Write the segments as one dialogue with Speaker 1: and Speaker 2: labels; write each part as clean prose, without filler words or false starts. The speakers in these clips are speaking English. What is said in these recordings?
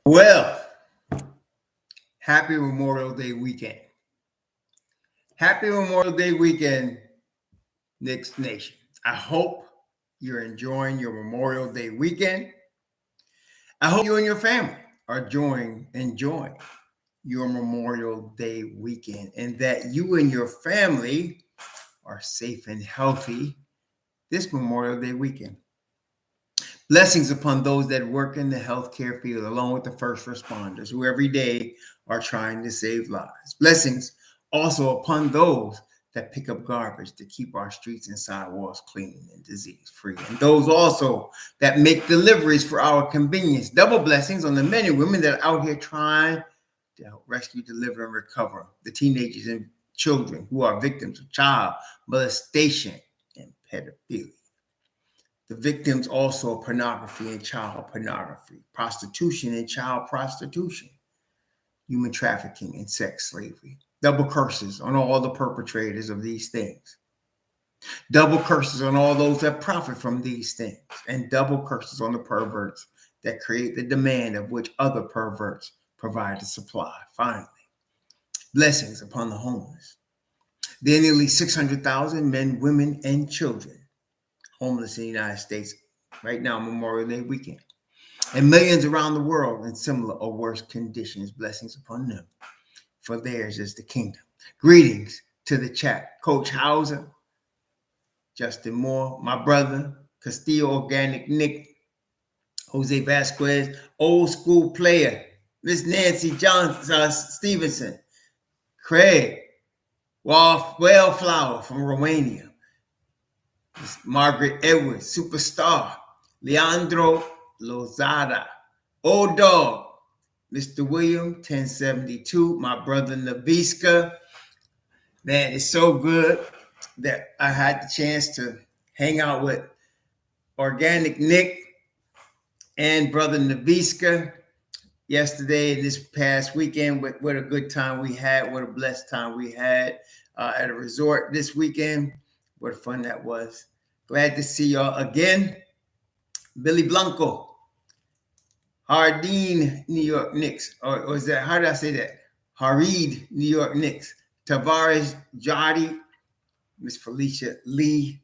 Speaker 1: Well, happy Memorial Day weekend. Happy Memorial Day weekend, Knicks Nation. I hope you're enjoying your Memorial Day weekend. I hope you and your family are enjoying your Memorial Day weekend and that you and your family are safe and healthy this Memorial Day weekend. Blessings upon those that work in the healthcare field, along with the first responders who every day are trying to save lives. Blessings also upon those that pick up garbage to keep our streets and sidewalks clean and disease-free. And those also that make deliveries for our convenience. Double blessings on the men and women that are out here trying to help rescue, deliver, and recover the teenagers and children who are victims of child molestation and pedophilia. The victims also of pornography and child pornography, prostitution and child prostitution, human trafficking and sex slavery. Double curses on all the perpetrators of these things. Double curses on all those that profit from these things. And double curses on the perverts that create the demand of which other perverts provide the supply. Finally, blessings upon the homeless. There are nearly 600,000 men, women, and children homeless in the United States right now, Memorial Day weekend, and millions around the world in similar or worse conditions. Blessings upon them, for theirs is the kingdom. Greetings to the chat. Coach Hauser, Justin Moore, my brother, Castillo Organic Nick, Jose Vasquez, old school player, Miss Nancy Johnson Stevenson, Craig Wellflower from Romania, Margaret Edwards, superstar, Leandro Lozada, old dog, Mr. William, 1072, my brother Naviska. Man, it's so good that I had the chance to hang out with Organic Nick and brother Naviska yesterday and this past weekend. What a good time we had. What a blessed time we had at a resort this weekend. What fun that was. Glad to see y'all again. Billy Blanco, Hardin, New York Knicks. Or is that, how did I say that? Harid, New York Knicks. Tavares Jody, Miss Felicia Lee.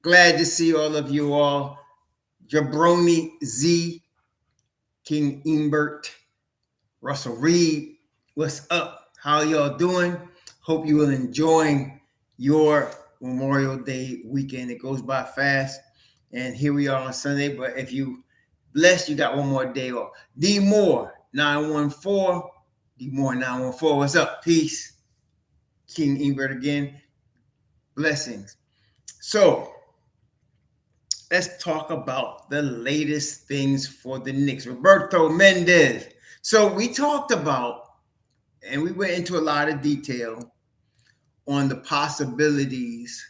Speaker 1: Glad to see all of you all. Jabroni Z, King Imbert, Russell Reed. What's up? How y'all doing? Hope you will enjoying your Memorial Day weekend. It goes by fast. And here we are on Sunday. But if you blessed, you got one more day off. D Moore 914. D Moore 914. What's up? Peace. King Imbert again. Blessings. So let's talk about the latest things for the Knicks. Roberto Mendez. So we talked about, and we went into a lot of detail on the possibilities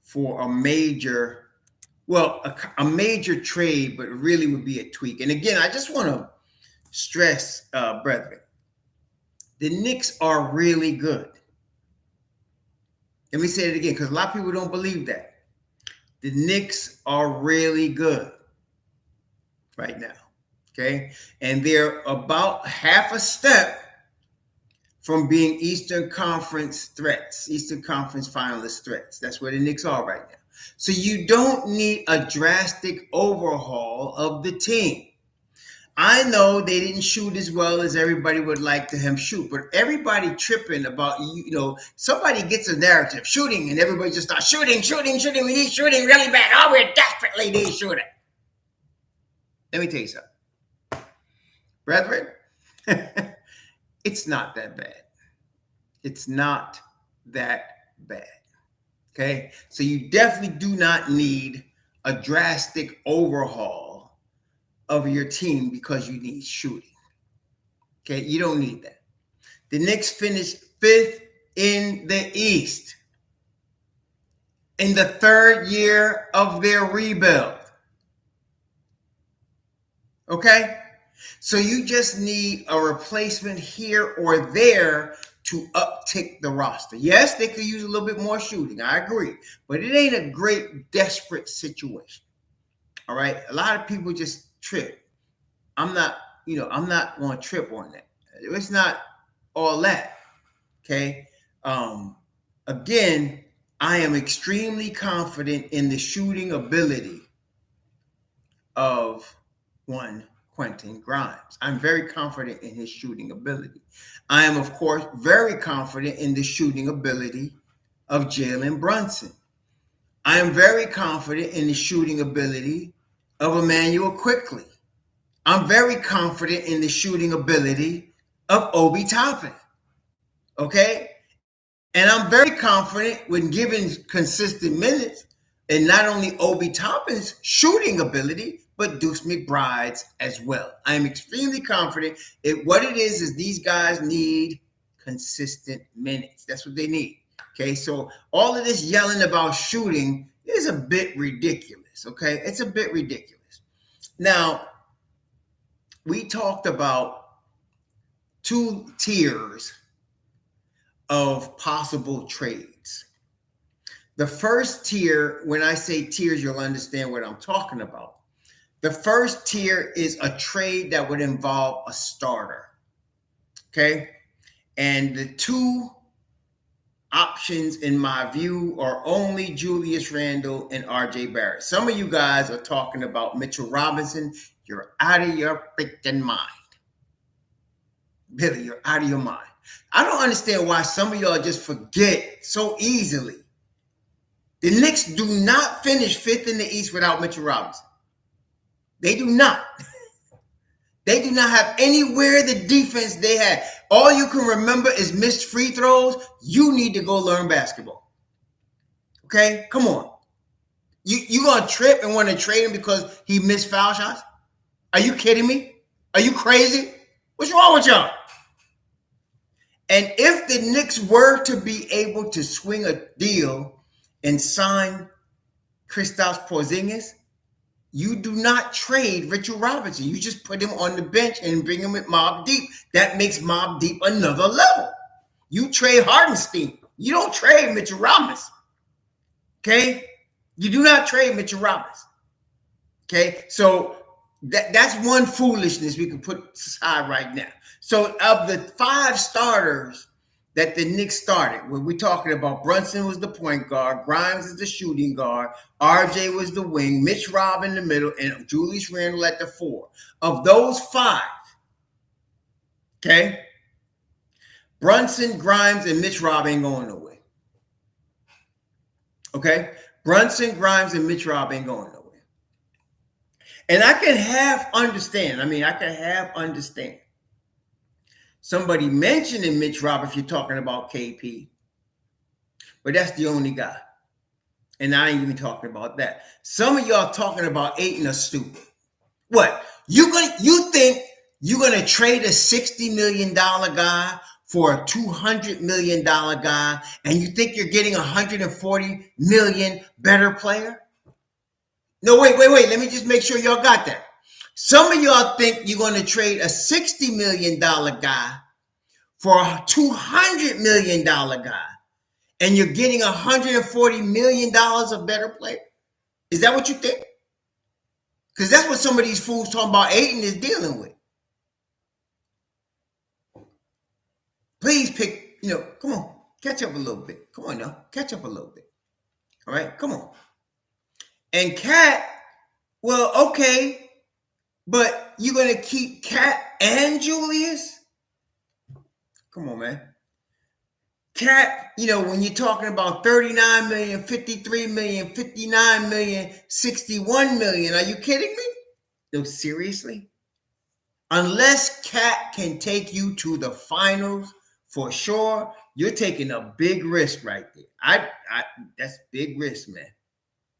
Speaker 1: for a major trade, but it really would be a tweak. And again, I just want to stress, brethren, the Knicks are really good. Let me say it again, because a lot of people don't believe that. The Knicks are really good right now, okay? And they're about half a step from being Eastern Conference finalist threats. That's where the Knicks are right now. So you don't need a drastic overhaul of the team. I know they didn't shoot as well as everybody would like to him shoot, but everybody tripping about, somebody gets a narrative, shooting, and everybody just starts shooting. We need shooting really bad. Oh, we desperately need shooting. Let me tell you something. Brethren, it's not that bad. It's not that bad. Okay? So you definitely do not need a drastic overhaul of your team because you need shooting. Okay? You don't need that. The Knicks finished 5th in the East in the 3rd year of their rebuild. Okay? So you just need a replacement here or there to uptick the roster. Yes, they could use a little bit more shooting. I agree. But it ain't a great, desperate situation. All right? A lot of people just trip. I'm not, I'm not going to trip on that. It's not all that. Okay. Again, I am extremely confident in the shooting ability of one Quentin Grimes. I'm very confident in his shooting ability. I am, of course, very confident in the shooting ability of Jalen Brunson. I am very confident in the shooting ability of Emmanuel Quickley. I'm very confident in the shooting ability of Obi Toppin. Okay? And I'm very confident when given consistent minutes in not only Obi Toppin's shooting ability, but Deuce McBride's as well. I am extremely confident what it is these guys need consistent minutes. That's what they need. Okay, so all of this yelling about shooting is a bit ridiculous. Okay, it's a bit ridiculous. Now, we talked about 2 tiers of possible trades. The first tier, when I say tiers, you'll understand what I'm talking about. The first tier is a trade that would involve a starter. Okay? And the 2 options, in my view, are only Julius Randle and RJ Barrett. Some of you guys are talking about Mitchell Robinson. You're out of your freaking mind. Billy, you're out of your mind. I don't understand why some of y'all just forget so easily. The Knicks do not finish 5th in the East without Mitchell Robinson. They do not. They do not have anywhere the defense they had. All you can remember is missed free throws. You need to go learn basketball. Okay? Come on. You going to trip and want to trade him because he missed foul shots? Are you kidding me? Are you crazy? What's wrong with y'all? And if the Knicks were to be able to swing a deal and sign Kristaps Porzingis, you do not trade Mitchell Robinson. You just put him on the bench and bring him with Mobb Deep. That makes Mobb Deep another level. You trade Hardenstein. You don't trade Mitchell Robinson. Okay? You do not trade Mitchell Robinson. Okay? So that's one foolishness we can put aside right now. So of the 5 starters that the Knicks started, when we're talking about, Brunson was the point guard, Grimes is the shooting guard, RJ was the wing, Mitch Rob in the middle, and Julius Randle at the 4. Of those 5, okay, Brunson, Grimes, and Mitch Rob ain't going nowhere. Okay? Brunson, Grimes, and Mitch Rob ain't going nowhere. And I can half understand. Somebody mentioning Mitch Rob if you're talking about KP. But that's the only guy. And I ain't even talking about that. Some of y'all talking about Ayton are stupid. What? You think you're gonna trade a $60 million guy for a $200 million guy, and you think you're getting a $140 million better player? No, wait. Let me just make sure y'all got that. Some of y'all think you're going to trade a $60 million guy for a $200 million guy, and you're getting $140 million of better player. Is that what you think? Because that's what some of these fools talking about Ayton is dealing with. Please pick, come on, catch up a little bit. Come on now, catch up a little bit. All right, come on. And Cat, well, okay, but you're going to keep Cat and Julius? Come on, man. Cat, when you're talking about 39 million, 53 million, 59 million, 61 million, are you kidding me? No, seriously? Unless Cat can take you to the finals for sure, you're taking a big risk right there. That's big risk, man.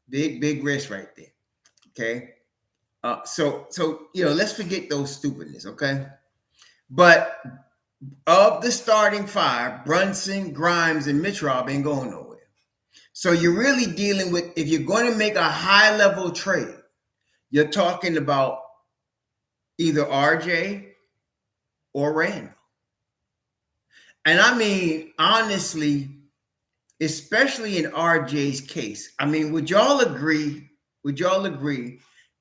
Speaker 1: Big risk right there. Okay. So let's forget those stupidness, okay? But of the starting 5, Brunson, Grimes, and Mitch Rob ain't going nowhere. So you're really dealing with, if you're going to make a high-level trade, you're talking about either RJ or Randle. And I mean, honestly, especially in RJ's case, I mean, would y'all agree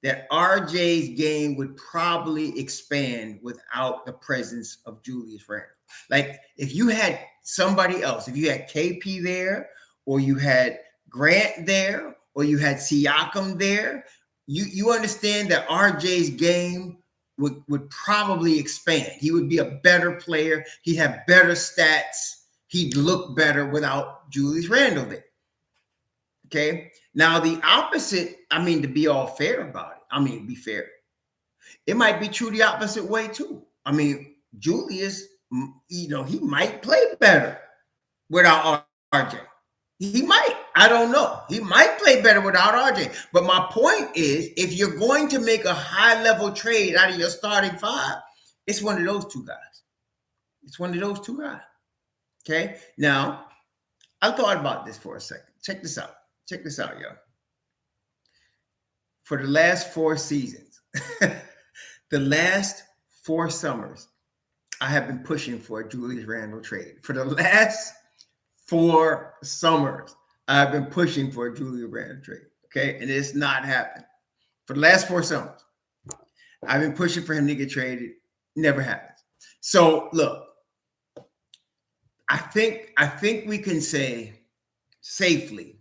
Speaker 1: that RJ's game would probably expand without the presence of Julius Randle. Like if you had somebody else, if you had KP there, or you had Grant there, or you had Siakam there, you understand that RJ's game would probably expand. He would be a better player. He'd have better stats. He'd look better without Julius Randle there. Okay. Now the opposite, I mean, to be all fair about it, I mean, be fair. It might be true the opposite way too. I mean, Julius, you know, he might play better without RJ. He might. I don't know. He might play better without RJ. But my point is, if you're going to make a high-level trade out of your starting five, it's one of those two guys. It's one of those two guys. Okay? Now, I thought about this for a second. Check this out. Check this out, y'all. For the last 4 seasons, the last 4 summers, I have been pushing for a Julius Randle trade. For the last 4 summers, I've been pushing for a Julius Randle trade. Okay, and it's not happened. For the last 4 summers, I've been pushing for him to get traded. Never happens. So look, I think we can say safely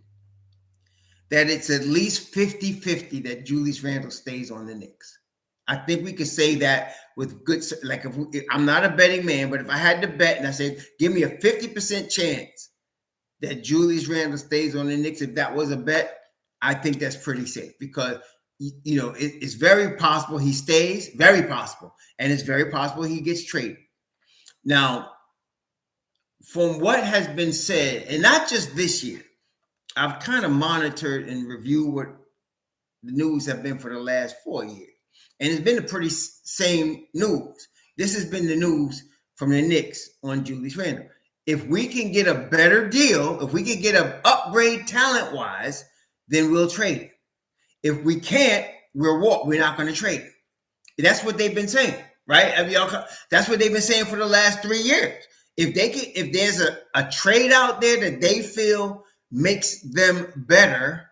Speaker 1: that it's at least 50-50 that Julius Randle stays on the Knicks. I think we could say that with good, like I'm not a betting man, but if I had to bet and I said, give me a 50% chance that Julius Randle stays on the Knicks, if that was a bet, I think that's pretty safe because, you know, it's very possible he stays, very possible, and it's very possible he gets traded. Now, from what has been said, and not just this year, I've kind of monitored and reviewed what the news have been for the last 4 years. And it's been the pretty same news. This has been the news from the Knicks on Julius Randle. If we can get a better deal, if we can get an upgrade talent-wise, then we'll trade it. If we can't, we're not going to trade it. That's what they've been saying, right? I mean, that's what they've been saying for the last 3 years. If there's a trade out there that they feel makes them better,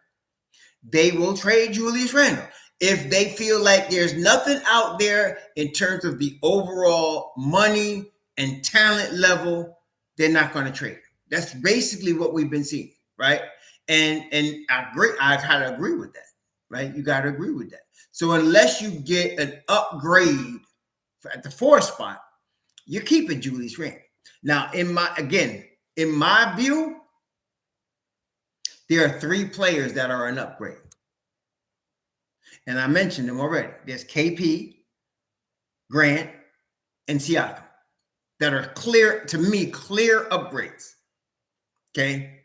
Speaker 1: they will trade Julius Randle. If they feel like there's nothing out there in terms of the overall money and talent level, they're not going to trade. That's basically what we've been seeing, right? And I agree. I gotta agree with that, right? You gotta agree with that. So unless you get an upgrade at the 4 spot, you're keeping Julius Randle. Now, in my view, there are 3 players that are an upgrade. And I mentioned them already. There's KP, Grant, and Siakam that are clear upgrades. Okay.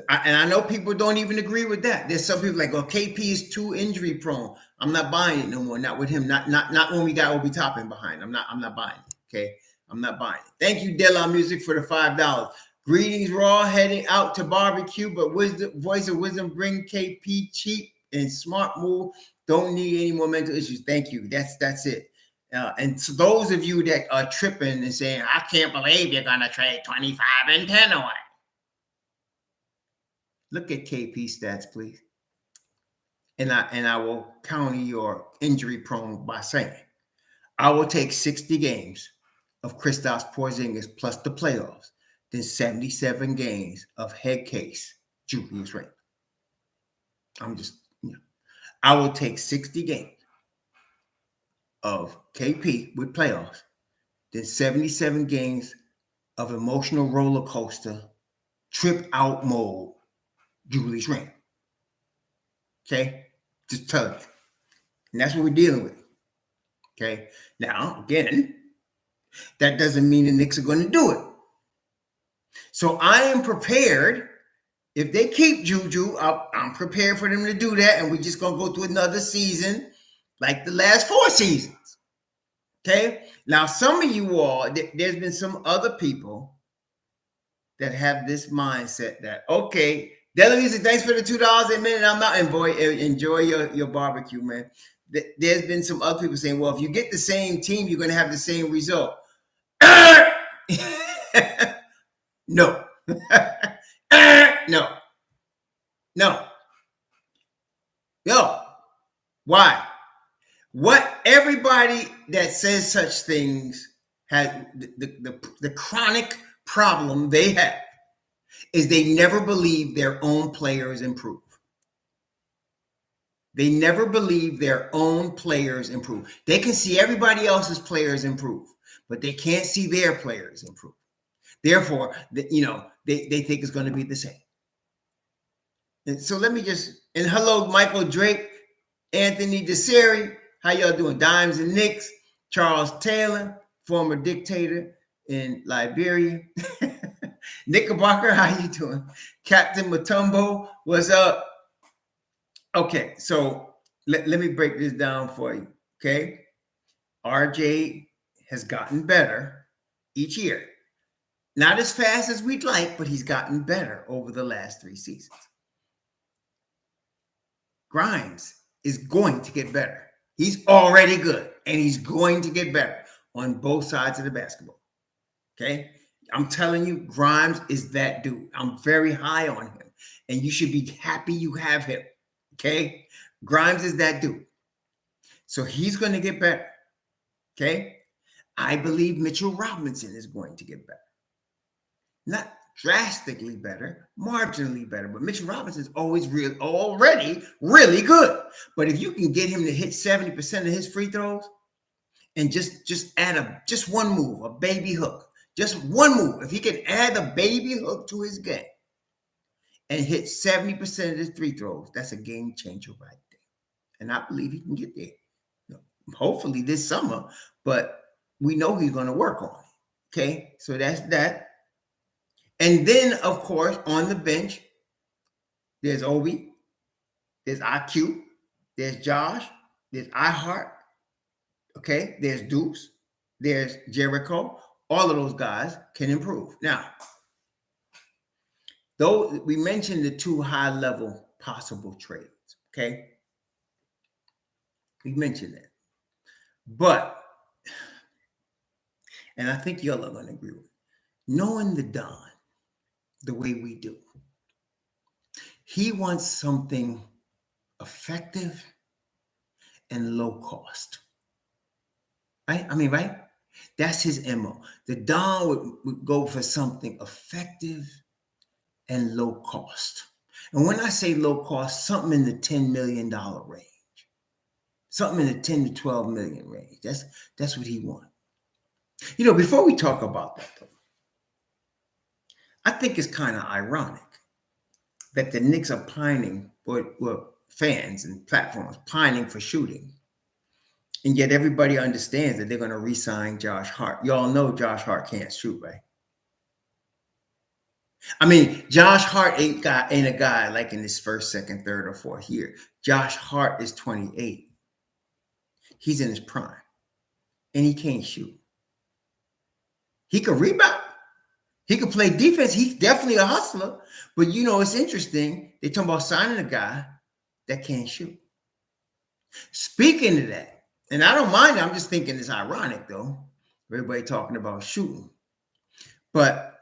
Speaker 1: And I know people don't even agree with that. There's some people like, well, KP is too injury prone. I'm not buying it no more. Not with him. Not when we got Obi Toppin behind. I'm not buying it. Okay. I'm not buying it. Thank you, Della Music, for the $5. Greetings, Raw, heading out to barbecue, but voice of wisdom, bring KP cheap and smart move. Don't need any more mental issues. Thank you. That's it. And so those of you that are tripping and saying, I can't believe you're going to trade 25 and 10 away. Look at KP stats, please. And I will counter your injury prone by saying, I will take 60 games of Kristaps Porzingis plus the playoffs than 77 games of head case Julius Randle. I will take 60 games of KP with playoffs than 77 games of emotional roller coaster, trip out mode, Julius Randle. Okay? Just tell you. And that's what we're dealing with. Okay? Now, again, that doesn't mean the Knicks are going to do it. So I am prepared. If they keep Juju, I'm prepared for them to do that. And we're just going to go through another season like the last 4 seasons. Okay? Now, some of you all, there's been some other people that have this mindset that, okay, Della Music, thanks for the $2 a minute. I'm not enjoy your barbecue, man. There's been some other people saying, well, if you get the same team, you're going to have the same result. No. No. Why? What everybody that says such things has the chronic problem they have is they never believe their own players improve. They never believe their own players improve. They can see everybody else's players improve, but they can't see their players improve. Therefore, they think it's going to be the same. And so let me and hello, Michael Drake, Anthony Desiri. How y'all doing? Dimes and Knicks, Charles Taylor, former dictator in Liberia. Knickerbocker, how you doing? Captain Matumbo, what's up? Okay, so let me break this down for you, okay? RJ has gotten better each year. Not as fast as we'd like, but he's gotten better over the last 3 seasons. Grimes is going to get better. He's already good, and he's going to get better on both sides of the basketball, okay? I'm telling you, Grimes is that dude. I'm very high on him, and you should be happy you have him, okay? Grimes is that dude. So he's going to get better, okay? I believe Mitchell Robinson is going to get better. Not drastically better, marginally better, but Mitchell Robinson is already really good. But if you can get him to hit 70% of his free throws and just add just one move, a baby hook, just one move, if he can add a baby hook to his game and hit 70% of his free throws, that's a game changer right there. And I believe he can get there. Hopefully this summer, but we know he's going to work on it. Okay, so that's that. And then, of course, on the bench, there's Obi, there's IQ, there's Josh, there's iHeart, okay, there's Deuce, there's Jericho. All of those guys can improve. Now, though we mentioned the 2 high-level possible trades, okay? We mentioned that. But, and I think y'all are going to agree with me, knowing the Don the way we do, he wants something effective and low cost. Right? I mean, right? That's his MO. The Don would go for something effective and low cost. And when I say low cost, something in the $10 million range. Something in the 10 to 12 million range. That's what he wants. Before we talk about that, though, I think it's kind of ironic that the Knicks are pining, or fans and platforms pining for shooting. And yet everybody understands that they're going to re-sign Josh Hart. Y'all know Josh Hart can't shoot, right? I mean, Josh Hart ain't a guy like in his first, second, third, or fourth year. Josh Hart is 28. He's in his prime. And he can't shoot. He can rebound. He can play defense. He's definitely a hustler. But it's interesting. They're talking about signing a guy that can't shoot. Speaking of that, and I don't mind it, I'm just thinking it's ironic, though. Everybody talking about shooting. But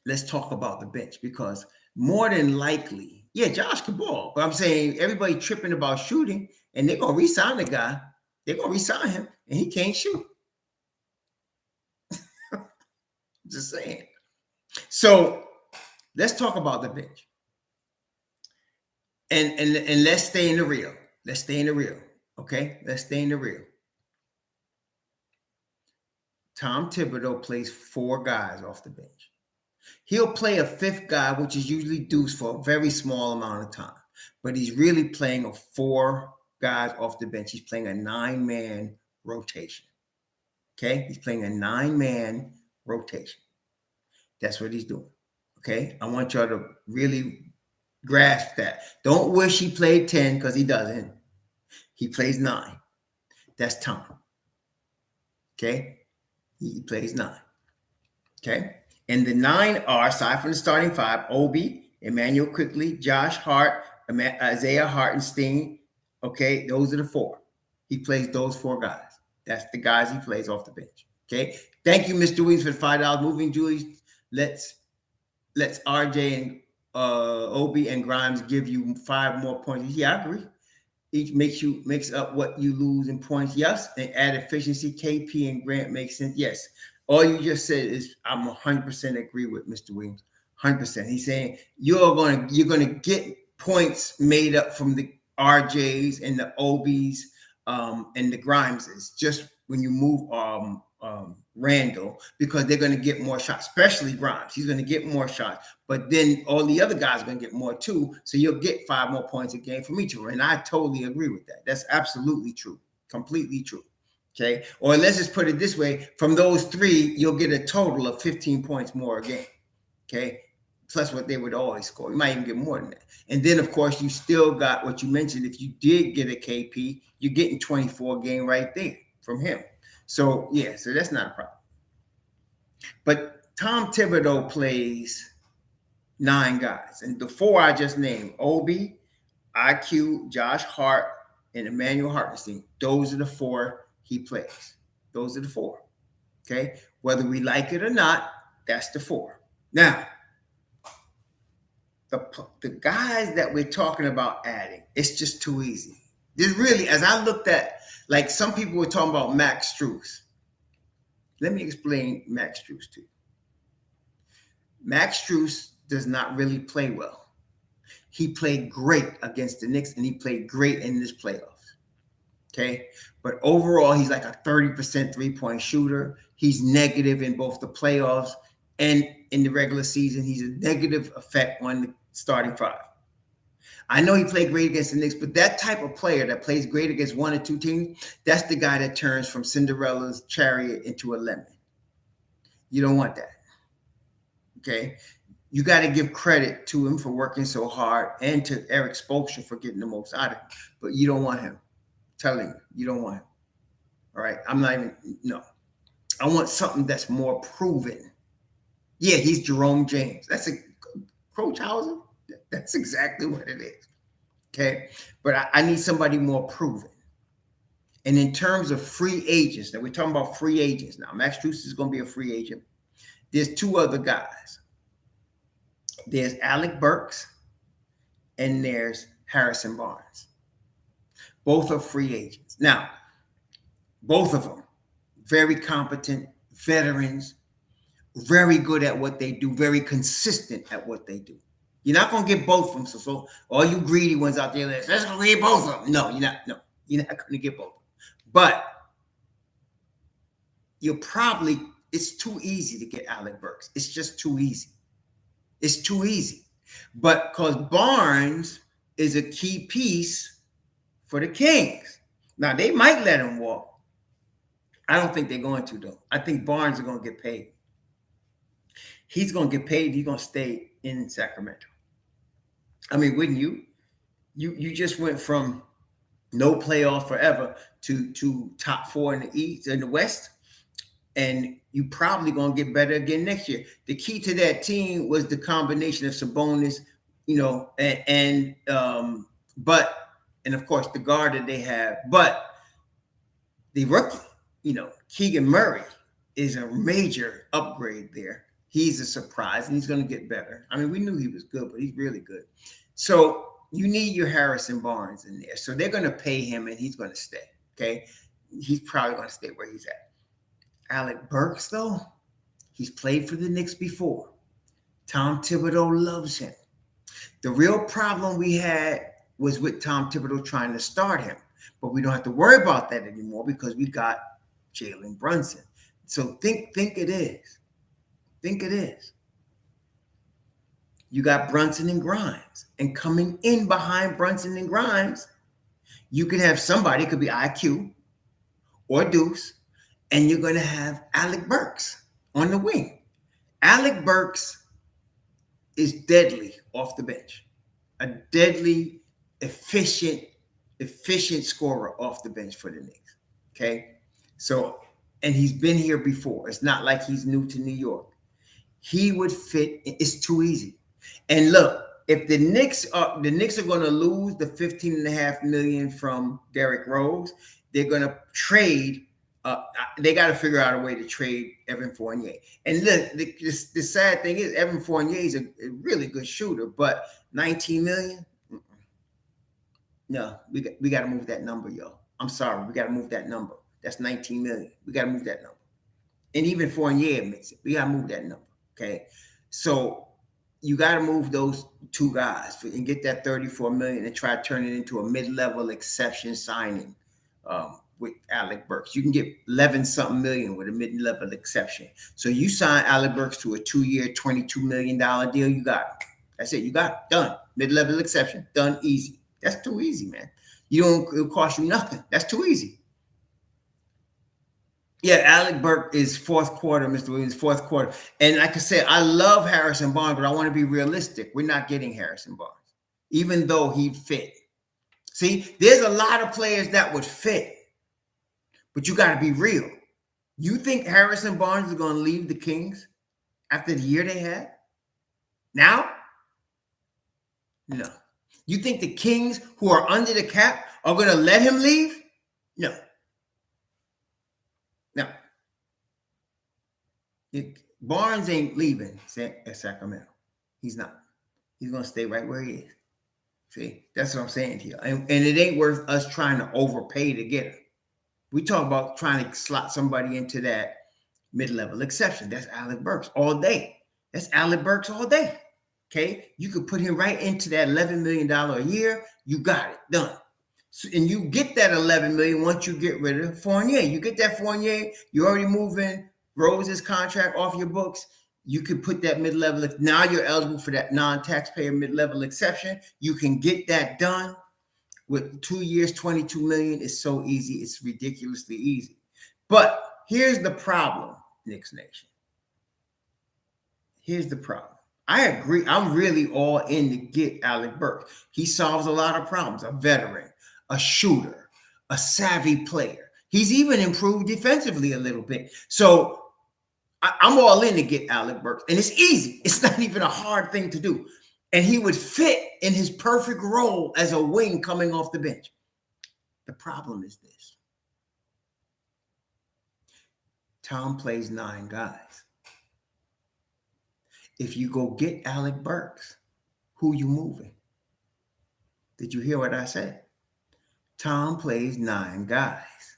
Speaker 1: let's talk about the bench, because more than likely, Josh can ball. But I'm saying everybody tripping about shooting, and they're going to re-sign the guy. They're going to re-sign him, and he can't shoot. Just saying. So let's talk about the bench. And let's stay in the real. Let's stay in the real. Okay? Let's stay in the real. Tom Thibodeau plays 4 guys off the bench. He'll play a 5th guy, which is usually Deuce, for a very small amount of time. But he's really playing 4 guys off the bench. He's playing a 9-man rotation. Okay? He's playing a 9-man rotation. That's what he's doing. Okay? I want y'all to really grasp that. Don't wish he played 10, because he doesn't. He plays 9. That's Tom. Okay? He plays 9. Okay? And the 9 are, aside from the starting 5, Obi, Emmanuel Quickley, Josh Hart, Isaiah Hartenstein. Okay? Those are the 4. He plays those 4 guys. That's the guys he plays off the bench. Okay? Thank you, Mr. Williams, for the $5 moving, Julius. Let's RJ and Obi and Grimes give you 5 more points. Yeah, I agree. each makes up what you lose in points. Yes, and add efficiency. KP and Grant makes sense. Yes, all you just said is I'm 100% agree with Mr. Williams. 100%. He's saying you're gonna get points made up from the RJs and the OBs and the Grimeses just when you move Randall, because they're going to get more shots, especially Grimes. He's going to get more shots, but then all the other guys are going to get more too. So you'll get 5 more points a game from each of them. And I totally agree with that. That's absolutely true. Completely true. Okay. Or let's just put it this way. From those 3, you'll get a total of 15 points more a game. Okay. Plus what they would always score. You might even get more than that. And then, of course, you still got what you mentioned. If you did get a KP, you're getting 24 game right there from him. So, yeah, so that's not a problem. But Tom Thibodeau plays 9 guys. And the 4 I just named, Obi, IQ, Josh Hart, and Emmanuel Hartenstein, those are the 4 he plays. Those are the 4. Okay? Whether we like it or not, that's the 4. Now, the guys that we're talking about adding, it's just too easy. There's really, as I looked at, like some people were talking about Max Strus. Let me explain Max Strus to you. Max Strus does not really play well. He played great against the Knicks, and he played great in this playoffs. Okay? But overall, he's like a 30% three-point shooter. He's negative in both the playoffs and in the regular season. He's a negative effect on the starting 5. I know he played great against the Knicks, but that type of player that plays great against 1 or 2 teams, that's the guy that turns from Cinderella's chariot into a lemon. You don't want that. Okay? You got to give credit to him for working so hard and to Eric Spoelstra for getting the most out of him. But you don't want him. I'm telling you, you don't want him. All right? I'm not even, no. I want something that's more proven. Yeah, he's Jerome James. That's a Coach Hauser. That's exactly what it is. Okay. But I need somebody more proven. And in terms of free agents, now we're talking about free agents now. Max Strus is going to be a free agent. There's 2 other guys. There's Alec Burks and there's Harrison Barnes. Both are free agents. Now, both of them, very competent veterans, very good at what they do, very consistent at what they do. You're not going to get both of them. So all you greedy ones out there, let's go get both of them. No, you're not. No, you're not going to get both of them. But it's too easy to get Alec Burks. It's just too easy. It's too easy. But because Barnes is a key piece for the Kings. Now, they might let him walk. I don't think they're going to, though. I think Barnes is going to get paid. He's going to get paid. He's going to stay in Sacramento. I mean, wouldn't you? You just went from no playoff forever to top 4 in the East and the West, and you probably gonna get better again next year. The key to that team was the combination of Sabonis, and of course the guard that they have, but the rookie, Keegan Murray is a major upgrade there. He's a surprise, and he's going to get better. I mean, we knew he was good, but he's really good. So you need your Harrison Barnes in there. So they're going to pay him, and he's going to stay, okay? He's probably going to stay where he's at. Alec Burks, though, he's played for the Knicks before. Tom Thibodeau loves him. The real problem we had was with Tom Thibodeau trying to start him, but we don't have to worry about that anymore because we got Jalen Brunson. So think it is. Think it is. You got Brunson and Grimes. And coming in behind Brunson and Grimes, you could have somebody, it could be IQ or Deuce, and you're going to have Alec Burks on the wing. Alec Burks is deadly off the bench. A deadly, efficient scorer off the bench for the Knicks. Okay? So, and he's been here before. It's not like he's new to New York. He would fit. It's too easy. And look, if the Knicks are going to lose the $15.5 million from Derrick Rose, they're going to trade. They got to figure out a way to trade Evan Fournier. And look, the sad thing is Evan Fournier is a really good shooter, but $19 million? No, we got to move that number, yo. I'm sorry, we got to move that number. That's 19 million. We got to move that number. And even Fournier admits it. We got to move that number. Okay, so you got to move those two guys and get that 34 million and try to turn it into a mid-level exception signing with Alec Burks. You can get 11 something million with a mid-level exception. So you sign Alec Burks to a 2-year, $22 million deal. You got it. That's it. You got it. Done. Mid-level exception. Done. Easy. That's too easy, man. It'll cost you nothing. That's too easy. Yeah, Alec Burks is fourth quarter, Mr. Williams, fourth quarter. And like I said, I love Harrison Barnes, but I want to be realistic. We're not getting Harrison Barnes, even though he'd fit. See, there's a lot of players that would fit, but you got to be real. You think Harrison Barnes is going to leave the Kings after the year they had? Now? No. You think the Kings, who are under the cap, are going to let him leave? No. No. Barnes ain't leaving at Sacramento. He's not. He's going to stay right where he is. See, that's what I'm saying to you. And it ain't worth us trying to overpay to get him. We talk about trying to slot somebody into that mid-level exception. That's Alec Burks all day. That's Alec Burks all day. Okay? You could put him right into that $11 million a year. You got it. Done. So, and you get that $11 million once you get rid of Fournier. You get that Fournier. You're already moving Rose's contract off your books. You can put that mid-level. Now you're eligible for that non-taxpayer mid-level exception. You can get that done with 2 years, $22 million. It's so easy. It's ridiculously easy. But here's the problem, Knicks Nation. Here's the problem. I agree. I'm really all in to get Alec Burks. He solves a lot of problems. A veteran, a shooter, a savvy player. He's even improved defensively a little bit. So I'm all in to get Alec Burks. And it's easy. It's not even a hard thing to do. And he would fit in his perfect role as a wing coming off the bench. The problem is this. Tom plays 9 guys. If you go get Alec Burks, who you moving? Did you hear what I said? Tom plays 9 guys.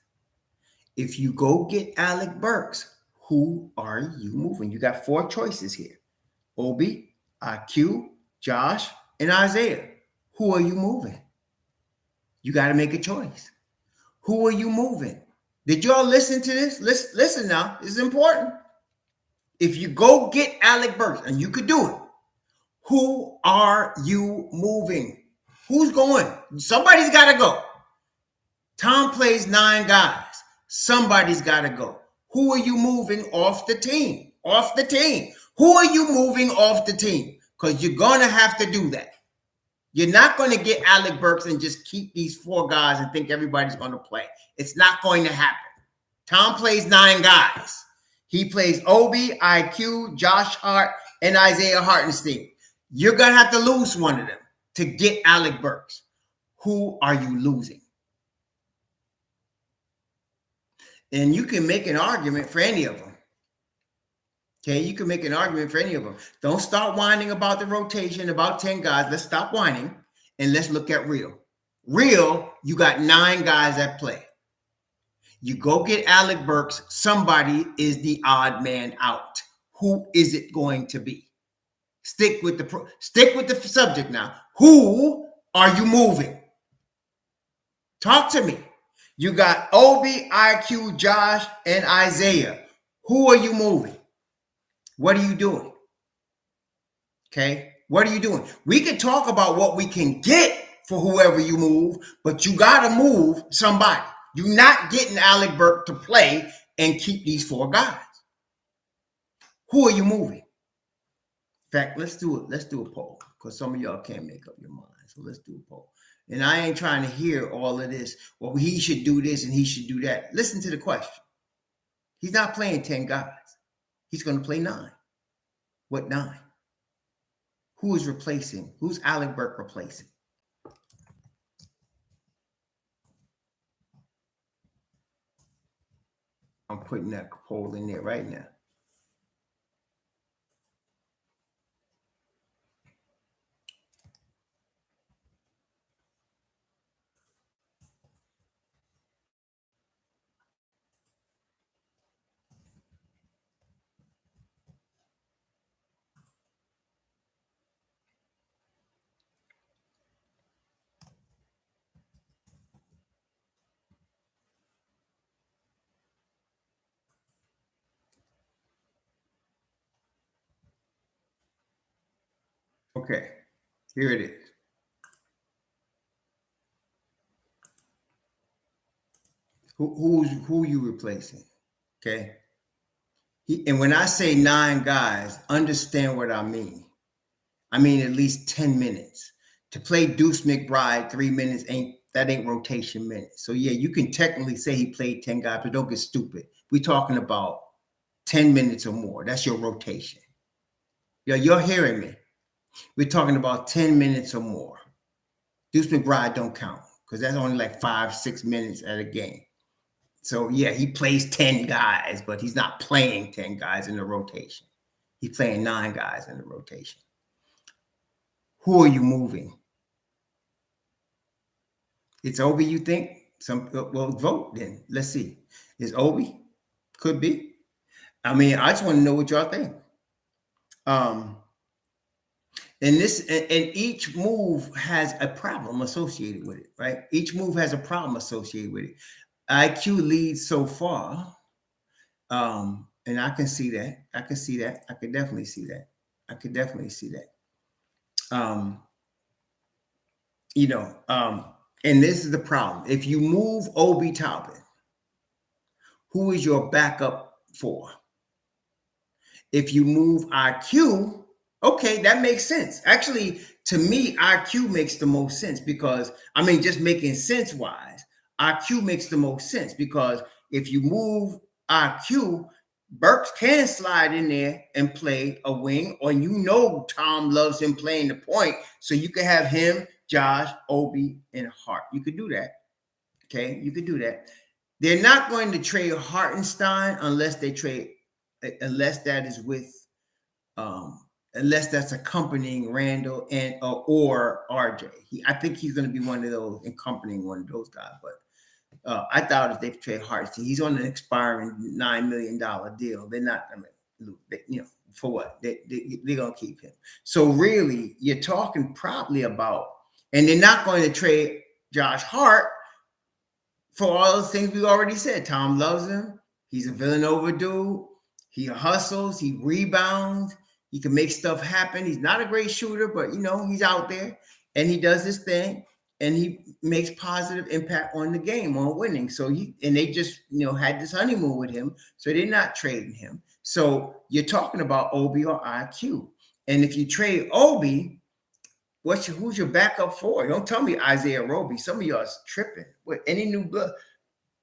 Speaker 1: If you go get Alec Burks, who are you moving? You got 4 choices here. Obi, IQ, Josh, and Isaiah. Who are you moving? You got to make a choice. Who are you moving? Did y'all listen to this? Listen now. This is important. If you go get Alec Burks, and you could do it, who are you moving? Who's going? Somebody's got to go. Tom plays 9 guys. Somebody's got to go. Who are you moving off the team? Off the team. Who are you moving off the team? Because you're going to have to do that. You're not going to get Alec Burks and just keep these 4 guys and think everybody's going to play. It's not going to happen. Tom plays 9 guys. He plays Obi, IQ, Josh Hart, and Isaiah Hartenstein. You're going to have to lose one of them to get Alec Burks. Who are you losing? And you can make an argument for any of them. Okay, you can make an argument for any of them. Don't start whining about the rotation, about 10 guys. Let's stop whining and let's look at real. Real, you got 9 guys at play. You go get Alec Burks. Somebody is the odd man out. Who is it going to be? Stick with the subject now. Who are you moving? Talk to me. You got Obi, IQ, Josh, and Isaiah. Who are you moving? What are you doing? Okay? What are you doing? We can talk about what we can get for whoever you move, but you got to move somebody. You're not getting Alec Burks to play and keep these 4 guys. Who are you moving? In fact, let's do it. Let's do a poll because some of y'all can't make up your mind. So let's do a poll. And I ain't trying to hear all of this. Well, he should do this and he should do that. Listen to the question. He's not playing 10 guys. He's going to play 9. What 9? Who is replacing? Who's Alec Burks replacing? I'm putting that poll in there right now. Okay, here it is. Who you replacing? Okay. And when I say 9 guys, understand what I mean. I mean at least 10 minutes. To play Deuce McBride 3 minutes ain't rotation minutes. So yeah, you can technically say he played 10 guys, but don't get stupid. We're talking about 10 minutes or more. That's your rotation. Yeah, you're hearing me. We're talking about 10 minutes or more. Deuce McBride don't count because that's only like 5-6 minutes at a game. So yeah, he plays 10 guys, but he's not playing 10 guys in the rotation. He's playing 9 guys in the rotation. Who are you moving? It's Obi, you think? Well, vote then. Let's see. Is Obi? Could be. I mean, I just want to know what y'all think. And each move has a problem associated with it, right? Each move has a problem associated with it. IQ leads so far. And I can see that. I can see that. I could definitely see that. I could definitely see that. And this is the problem. If you move Obi Toppin, who is your backup for? If you move IQ, okay, that makes sense. Actually, to me, IQ makes the most sense because, I mean, just making sense-wise, IQ makes the most sense because if you move IQ, Burks can slide in there and play a wing, or Tom loves him playing the point, so you could have him, Josh, Obi, and Hart. You could do that. Okay, you could do that. They're not going to trade Hartenstein unless that is with unless that's accompanying Randall and or RJ. I think he's going to be one of those accompanying one of those guys. But I thought if they trade Hartenstein, he's on an expiring $9 million deal. They're not going to, for what? They're going to keep him. So really, you're talking probably about, and they're not going to trade Josh Hart for all those things we already said. Tom loves him. He's a Villanova dude. He hustles. He rebounds. He can make stuff happen. He's not a great shooter, but, he's out there and he does his thing and he makes positive impact on the game, on winning. So they just, had this honeymoon with him. So they're not trading him. So you're talking about Obi or IQ. And if you trade Obi, who's your backup for? Don't tell me Isaiah Roby. Some of y'all is tripping. With any new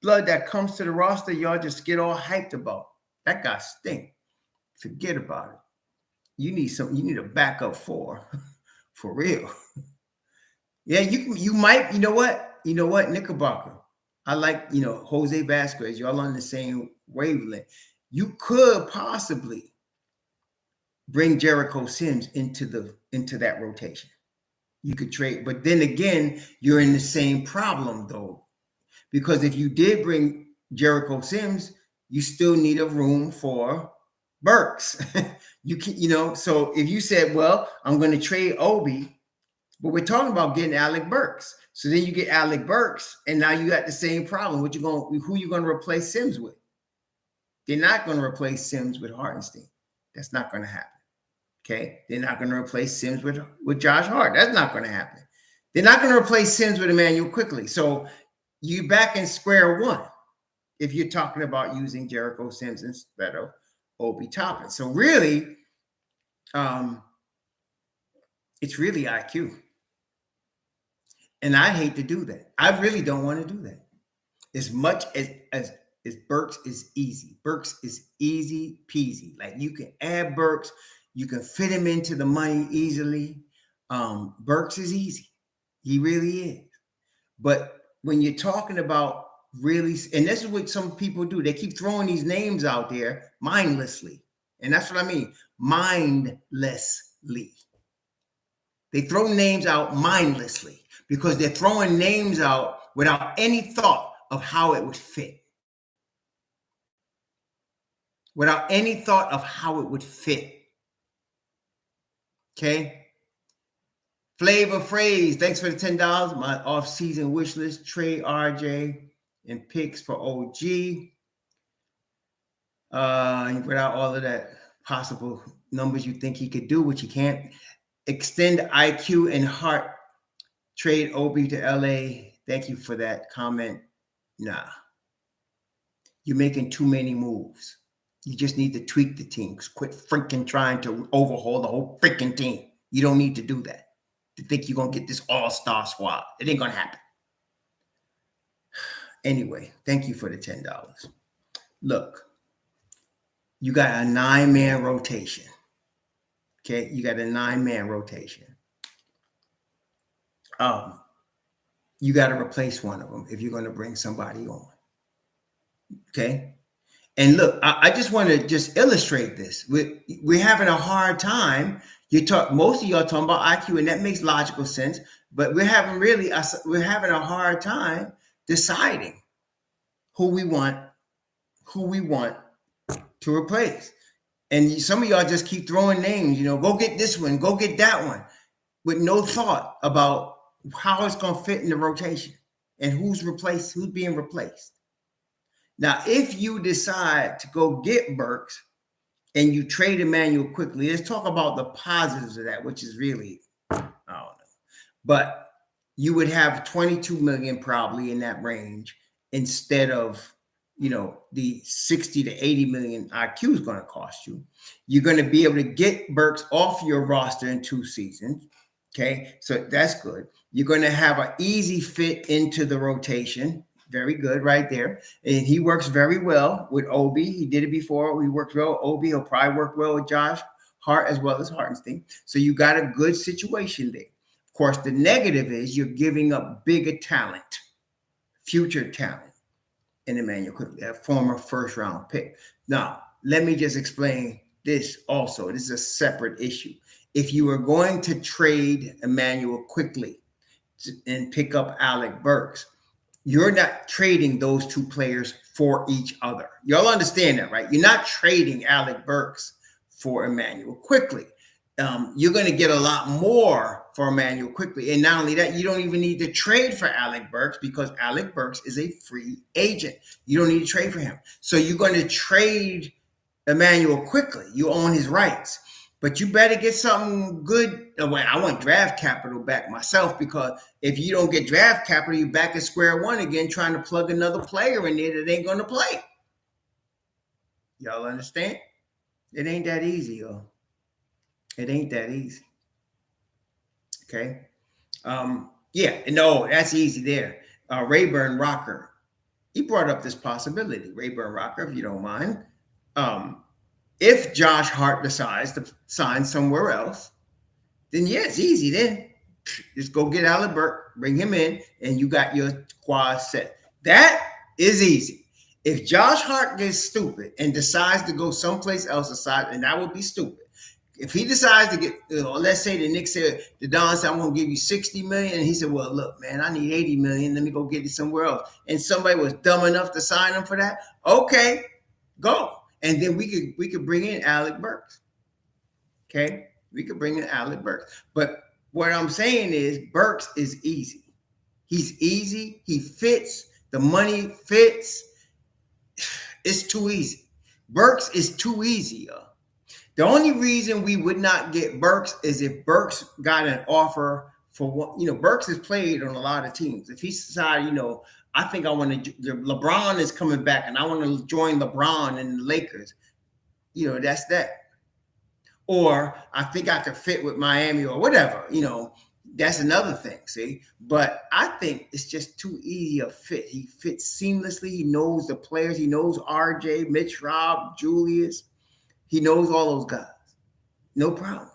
Speaker 1: blood that comes to the roster, y'all just get all hyped about. That guy stink. Forget about it. You need a backup for real. Yeah, you might, you know what, Knickerbocker. I like, Jose Vasquez. Y'all on the same wavelength. You could possibly bring Jericho Sims into that rotation. You could trade, but then again, you're in the same problem though, because if you did bring Jericho Sims, you still need a room for Burks. You can, so if you said, well, I'm going to trade Obi, but we're talking about getting Alec Burks. So then you get Alec Burks, and now you got the same problem. Who you going to replace Sims with? They're not going to replace Sims with Hartenstein. That's not going to happen. Okay, they're not going to replace Sims with Josh Hart. That's not going to happen. They're not going to replace Sims with Emmanuel quickly. So you back in square one if you're talking about using Jericho Sims instead of Obi Toppin. So really, it's really IQ. And I hate to do that. I really don't want to do that. As much as Burks is easy. Burks is easy peasy. Like you can add Burks, you can fit him into the money easily. Burks is easy. He really is. But when you're talking about really, and this is what some people do, they keep throwing these names out there mindlessly. And that's what I mean, mindlessly. They throw names out mindlessly because they're throwing names out without any thought of how it would fit. Without any thought of how it would fit. Okay? Flavor Phrase, thanks for the $10. My off-season wish list, trade RJ and picks for OG. Without all of that possible numbers you think he could do, which he can't. Extend IQ and Hart. Trade Obi to LA. Thank you for that comment. Nah. You're making too many moves. You just need to tweak the teams. Quit freaking trying to overhaul the whole freaking team. You don't need to do that. To think you're going to get this all-star squad. It ain't going to happen. Anyway, thank you for the $10. Look, you got a 9-man rotation. Okay, you got a 9-man rotation. You got to replace one of them if you're going to bring somebody on. Okay, and look, I just want to just illustrate this. We're having a hard time. Most of y'all talking about IQ, and that makes logical sense. But we're having a hard time deciding who we want to replace. And some of y'all just keep throwing names, go get this one, go get that one, with no thought about how it's going to fit in the rotation and who's being replaced. Now, if you decide to go get Burks and you trade Emmanuel quickly, let's talk about the positives of that, which is really, I don't know. But you would have 22 million probably in that range instead of, the 60 to 80 million IQ is going to cost you. You're going to be able to get Burks off your roster in 2 seasons. Okay, so that's good. You're going to have an easy fit into the rotation. Very good right there. And he works very well with Obi. He did it before. He worked well with Obi. He'll probably work well with Josh Hart as well as Hartenstein. So you got a good situation there. Of course, the negative is you're giving up bigger talent, future talent in Emmanuel quickly, a former first-round pick. Now, let me just explain this also. This is a separate issue. If you were going to trade Emmanuel quickly and pick up Alec Burks, you're not trading those 2 players for each other. Y'all understand that, right? You're not trading Alec Burks for Emmanuel quickly. You're going to get a lot more for Emmanuel quickly. And not only that, you don't even need to trade for Alec Burks because Alec Burks is a free agent. You don't need to trade for him. So you're going to trade Emmanuel quickly. You own his rights. But you better get something good. I want draft capital back myself, because if you don't get draft capital, you're back at square one again, trying to plug another player in there that ain't going to play. Y'all understand? It ain't that easy, y'all. It ain't that easy. Okay? That's easy there. Rayburn Rocker, he brought up this possibility. Rayburn Rocker, if you don't mind. If Josh Hart decides to sign somewhere else, then it's easy then. Just go get Alec Burks, bring him in, and you got your squad set. That is easy. If Josh Hart gets stupid and decides to go someplace else aside, and that would be stupid. If he decides to get, let's say the Knicks said, the Don said, I'm going to give you 60 million. And he said, well, look, man, I need 80 million. Let me go get it somewhere else. And somebody was dumb enough to sign him for that. Okay, go. And then we could bring in Alec Burks. Okay? We could bring in Alec Burks. But what I'm saying is Burks is easy. He's easy. He fits. The money fits. It's too easy. Burks is too easy, y'all. The only reason we would not get Burks is if Burks got an offer for what, Burks has played on a lot of teams. If he decided, I think I want to, LeBron is coming back and I want to join LeBron and the Lakers, that's that. Or I think I could fit with Miami or whatever, that's another thing, see? But I think it's just too easy a fit. He fits seamlessly. He knows the players. He knows RJ, Mitch, Rob, Julius. He knows all those guys. No problem.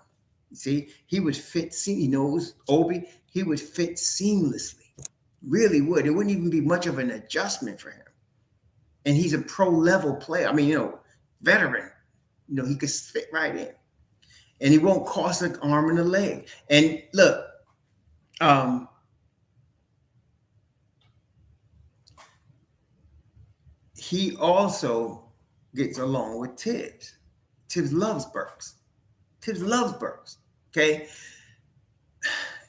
Speaker 1: See, he would fit. He knows Obi. He would fit seamlessly. Really would. It wouldn't even be much of an adjustment for him. And he's a pro-level player. I mean, veteran. He could fit right in. And he won't cost an arm and a leg. And look, he also gets along with Tibbs. Tibbs loves Burks. Okay?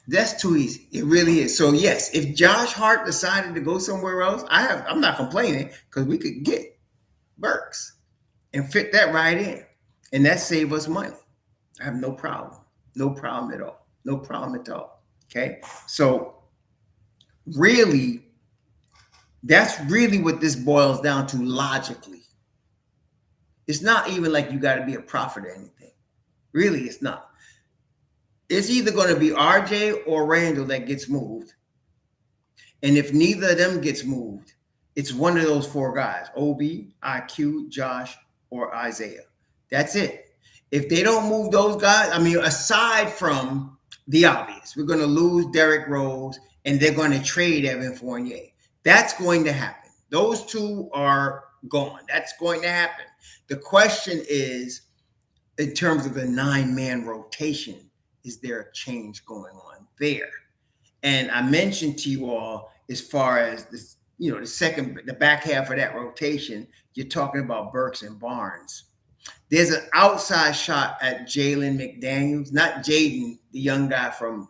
Speaker 1: That's too easy. It really is. So, yes, if Josh Hart decided to go somewhere else, I'm not complaining, because we could get Burks and fit that right in. And that save us money. I have no problem. No problem at all. No problem at all. Okay. So really, that's really what this boils down to logically. It's not even like you got to be a prophet or anything. Really, it's not. It's either going to be RJ or Randall that gets moved. And if neither of them gets moved, it's one of those four guys: Obi, IQ, Josh, or Isaiah. That's it. If they don't move those guys, I mean, aside from the obvious, we're going to lose Derrick Rose and they're going to trade Evan Fournier. That's going to happen. Those two are gone. That's going to happen. The question is, in terms of the 9-man rotation, is there a change going on there? And I mentioned to you all, as far as this, the back half of that rotation, you're talking about Burks and Barnes. There's an outside shot at Jalen McDaniels, not Jaden, the young guy from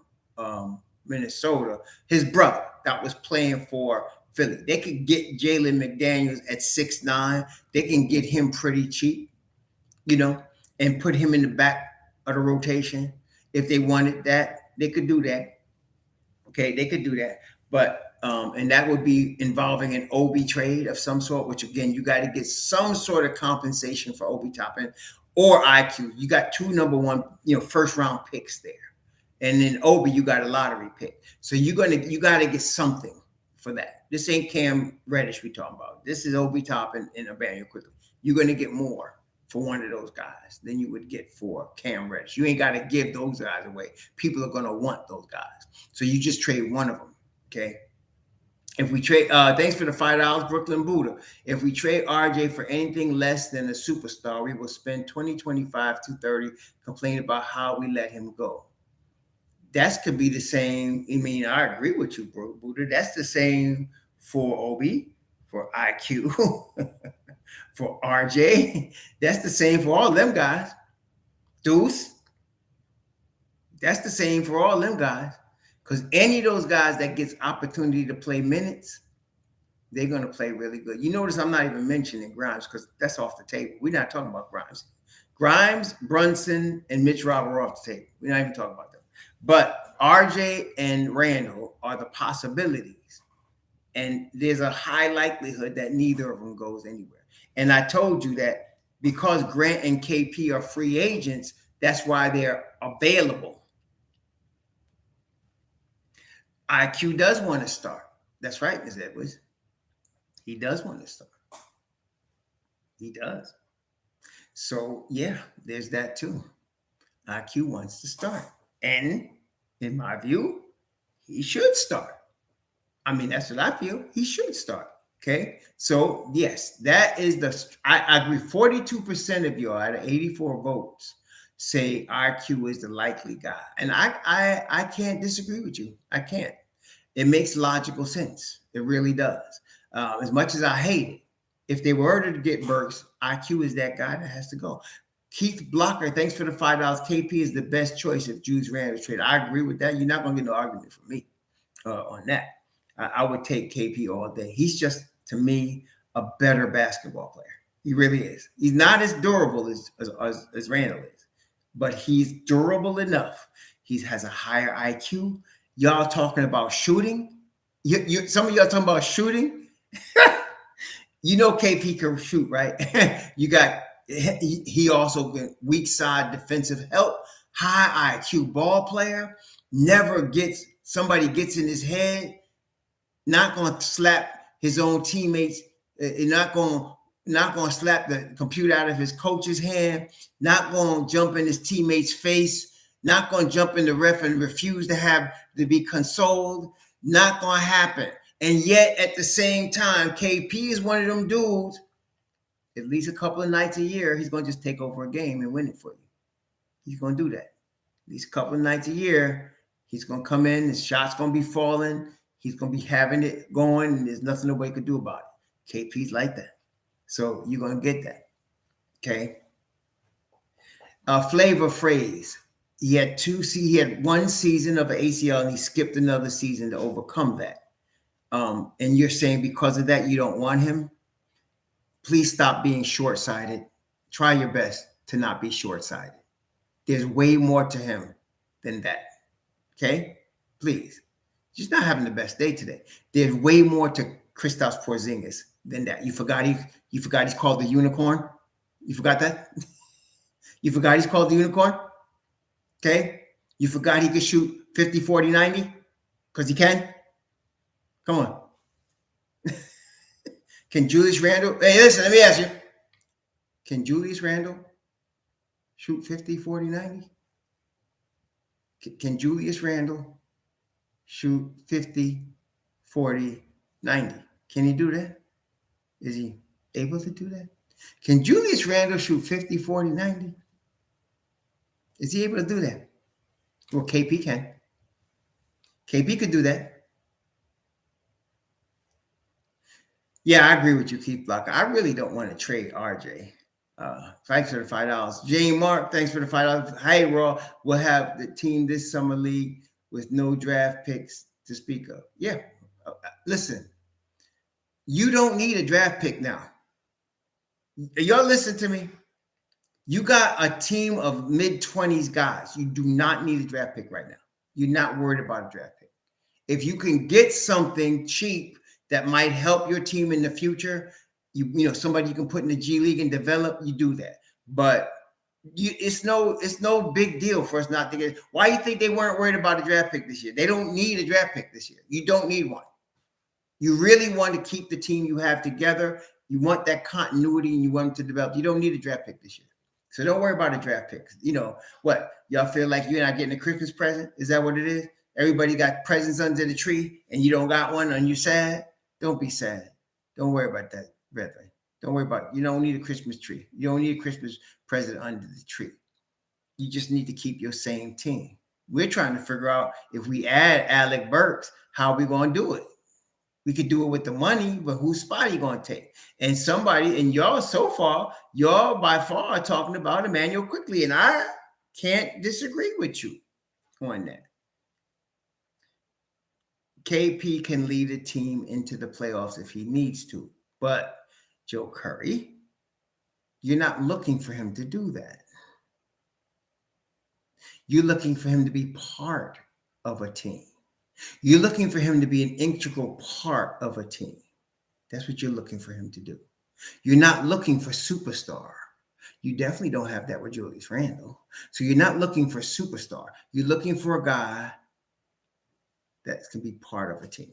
Speaker 1: Minnesota, his brother that was playing for Philly. They could get Jalen McDaniels at 6'9". They can get him pretty cheap, and put him in the back of the rotation. If they wanted that, they could do that. Okay, they could do that. But and that would be involving an Obi trade of some sort, which again, you got to get some sort of compensation for Obi Toppin or IQ. You got two number one, first round picks there. And then Obi, you got a lottery pick. So you got to get something for that. This ain't Cam Reddish we talking about. This is Obi Toppin and Emmanuel Quickly. You're going to get more for one of those guys than you would get for Cam Reddish. You ain't got to give those guys away. People are going to want those guys. So you just trade one of them, okay? If we trade, thanks for the $5, Brooklyn Buddha. If we trade RJ for anything less than a superstar, we will spend 25 to 30 complaining about how we let him go. That could be the same. I mean, I agree with you, bro, Buddha. That's the same for Obi, for IQ, for RJ. That's the same for all them guys. Deuce. That's the same for all them guys. Because any of those guys that gets opportunity to play minutes, they're going to play really good. You notice I'm not even mentioning Grimes because that's off the table. We're not talking about Grimes. Grimes, Brunson, and Mitch Robert are off the table. We're not even talking about them. But RJ and Randall are the possibilities. And there's a high likelihood that neither of them goes anywhere. And I told you that because Grant and KP are free agents, that's why they're available. IQ does want to start. That's right, Ms. Edwards. He does want to start. He does. So, yeah, there's that too. IQ wants to start. And in my view, he should start. I mean, that's what I feel. He should start. Okay. So, yes, that is I agree. 42% of you out of 84 votes say IQ is the likely guy. And I can't disagree with you. I can't. It makes logical sense. It really does. As much as I hate it, if they were to get Burks, IQ is that guy that has to go. Keith Blocker, thanks for the $5. KP is the best choice if Julius Randle trade. I agree with that. You're not going to get no argument from me on that. I would take KP all day. He's just, to me, a better basketball player. He really is. He's not as durable as Randle is, but he's durable enough. He has a higher IQ. Y'all talking about shooting. Some of y'all talking about shooting. KP can shoot, right? He also get weak side defensive help, high IQ ball player, somebody gets in his head, not going to slap his own teammates, not going to slap the computer out of his coach's hand, not going to jump in his teammate's face, not going to jump in the ref and refuse to be consoled, not going to happen. And yet, at the same time, KP is one of them dudes, at least a couple of nights a year, he's going to just take over a game and win it for you. He's going to do that. At least a couple of nights a year, he's going to come in, his shot's going to be falling, he's going to be having it going, and there's nothing nobody could do about it. KP's like that. So you're going to get that. Okay? Flavor phrase. He had one season of an ACL, and he skipped another season to overcome that. And you're saying because of that, you don't want him? Please stop being short-sighted. Try your best to not be short-sighted. There's way more to him than that. Okay? Please. She's not having the best day today. There's way more to Kristaps Porzingis than that. You forgot he's called the unicorn? You forgot that? You forgot he's called the unicorn? Okay? You forgot he could shoot 50, 40, 90? Because he can? Come on. Can Julius Randle? Hey, listen, let me ask you. Can Julius Randle shoot 50, 40, 90? Can Julius Randle shoot 50, 40, 90? Can he do that? Is he able to do that? Can Julius Randle shoot 50, 40, 90? Is he able to do that? Well, KP can. KP could do that. Yeah, I agree with you, Keith Blocker. I really don't want to trade RJ. Thanks for the $5. Jane Mark, thanks for the $5. Hey, Raw, we'll have the team this summer league with no draft picks to speak of. Yeah, listen, you don't need a draft pick now. Y'all listen to me. You got a team of mid-20s guys. You do not need a draft pick right now. You're not worried about a draft pick. If you can get something cheap that might help your team in the future, you know, somebody you can put in the G League and develop, you do that. But it's no big deal for us not to get. Why do you think they weren't worried about a draft pick this year? They don't need a draft pick this year. You don't need one. You really want to keep the team you have together. You want that continuity and you want them to develop. You don't need a draft pick this year. So don't worry about a draft pick. You know what? Y'all feel like you're not getting a Christmas present? Is that what it is? Everybody got presents under the tree and you don't got one and you're sad? Don't be sad. Don't worry about that, brethren. Don't worry about it. You don't need a Christmas tree. You don't need a Christmas present under the tree. You just need to keep your same team. We're trying to figure out if we add Alec Burks, how are we going to do it? We could do it with the money, but whose spot are you going to take? And somebody, and y'all so far, y'all by far are talking about Emmanuel Quickly, and I can't disagree with you on that. KP can lead a team into the playoffs if he needs to, but Joe Curry, you're not looking for him to do that. You're looking for him to be part of a team. You're looking for him to be an integral part of a team. That's what you're looking for him to do. You're not looking for superstar. You definitely don't have that with Julius Randle. So you're not looking for superstar. You're looking for a guy that can be part of a team.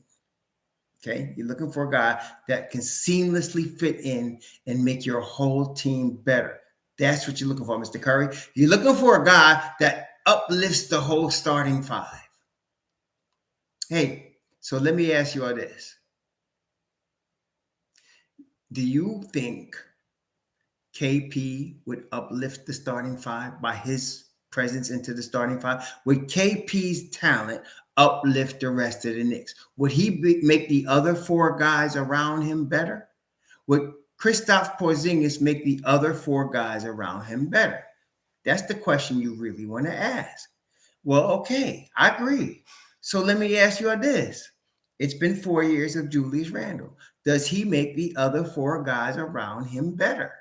Speaker 1: Okay? You're looking for a guy that can seamlessly fit in and make your whole team better. That's what you're looking for, Mr. Curry. You're looking for a guy that uplifts the whole starting five. Hey, so let me ask you all this. Do you think KP would uplift the starting five by his presence into the starting five? Would KP's talent uplift the rest of the Knicks? Would he make the other four guys around him better? Would Kristaps Porzingis make the other four guys around him better? That's the question you really want to ask. Well, okay, I agree. So let me ask you this. It's been 4 years of Julius Randle. Does he make the other four guys around him better?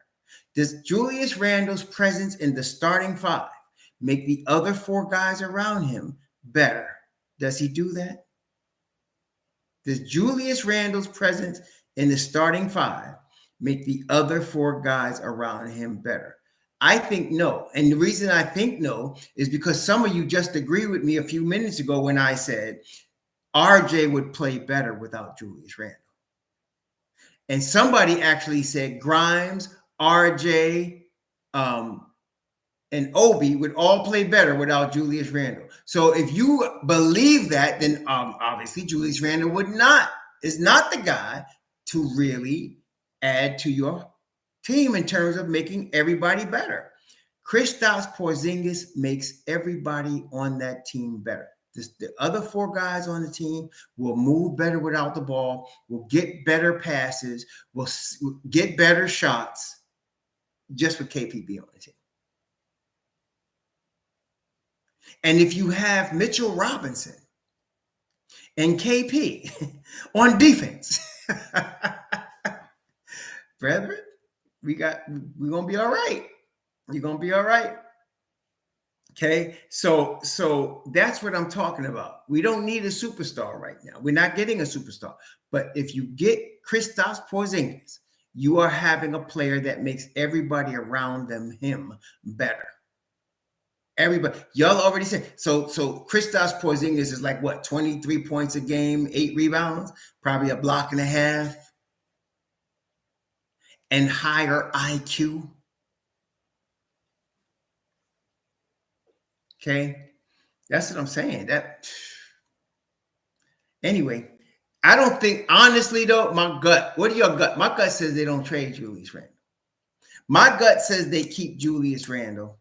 Speaker 1: Does Julius Randle's presence in the starting five make the other four guys around him better? Does he do that? Does Julius Randle's presence in the starting five make the other four guys around him better? I think no. And the reason I think no is because some of you just agreed with me a few minutes ago when I said RJ would play better without Julius Randle. And somebody actually said Grimes, RJ, and Obi would all play better without Julius Randle. So if you believe that, then obviously Julius Randle is not the guy to really add to your team in terms of making everybody better. Kristaps Porzingis makes everybody on that team better. The other four guys on the team will move better without the ball, will get better passes, will get better shots just with KP being on the team. And if you have Mitchell Robinson and KP on defense, brethren, we're gonna be all right. You're gonna be all right. Okay, so that's what I'm talking about. We don't need a superstar right now. We're not getting a superstar. But if you get Kristaps Porzingis, you are having a player that makes everybody around him better. Everybody, y'all already said. So Kristaps Porzingis is like what, 23 points a game, 8 rebounds, probably a block and a half, and higher IQ. Okay, that's what I'm saying. That anyway. I don't think, honestly, though, my gut, what do your gut? My gut says they don't trade Julius Randle. My gut says they keep Julius Randle,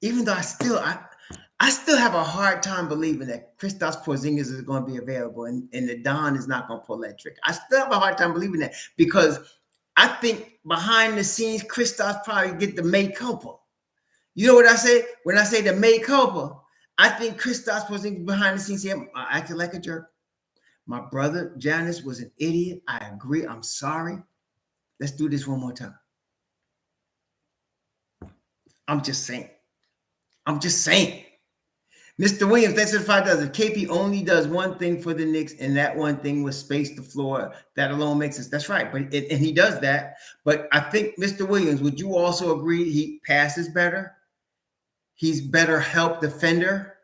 Speaker 1: even though I still have a hard time believing that Kristaps Porzingis is going to be available and the Don is not going to pull that trick. I still have a hard time believing that because I think behind the scenes, Kristaps probably get the mea culpa. You know what I say? When I say the mea culpa, I think Kristaps Porzingis behind the scenes, I acted like a jerk. My brother, Giannis, was an idiot. I agree. I'm sorry. Let's do this one more time. I'm just saying. Mr. Williams, thanks for the $5. KP only does one thing for the Knicks, and that one thing was space the floor. That alone makes sense. That's right. But and he does that. But I think, Mr. Williams, would you also agree he passes better? He's better help defender,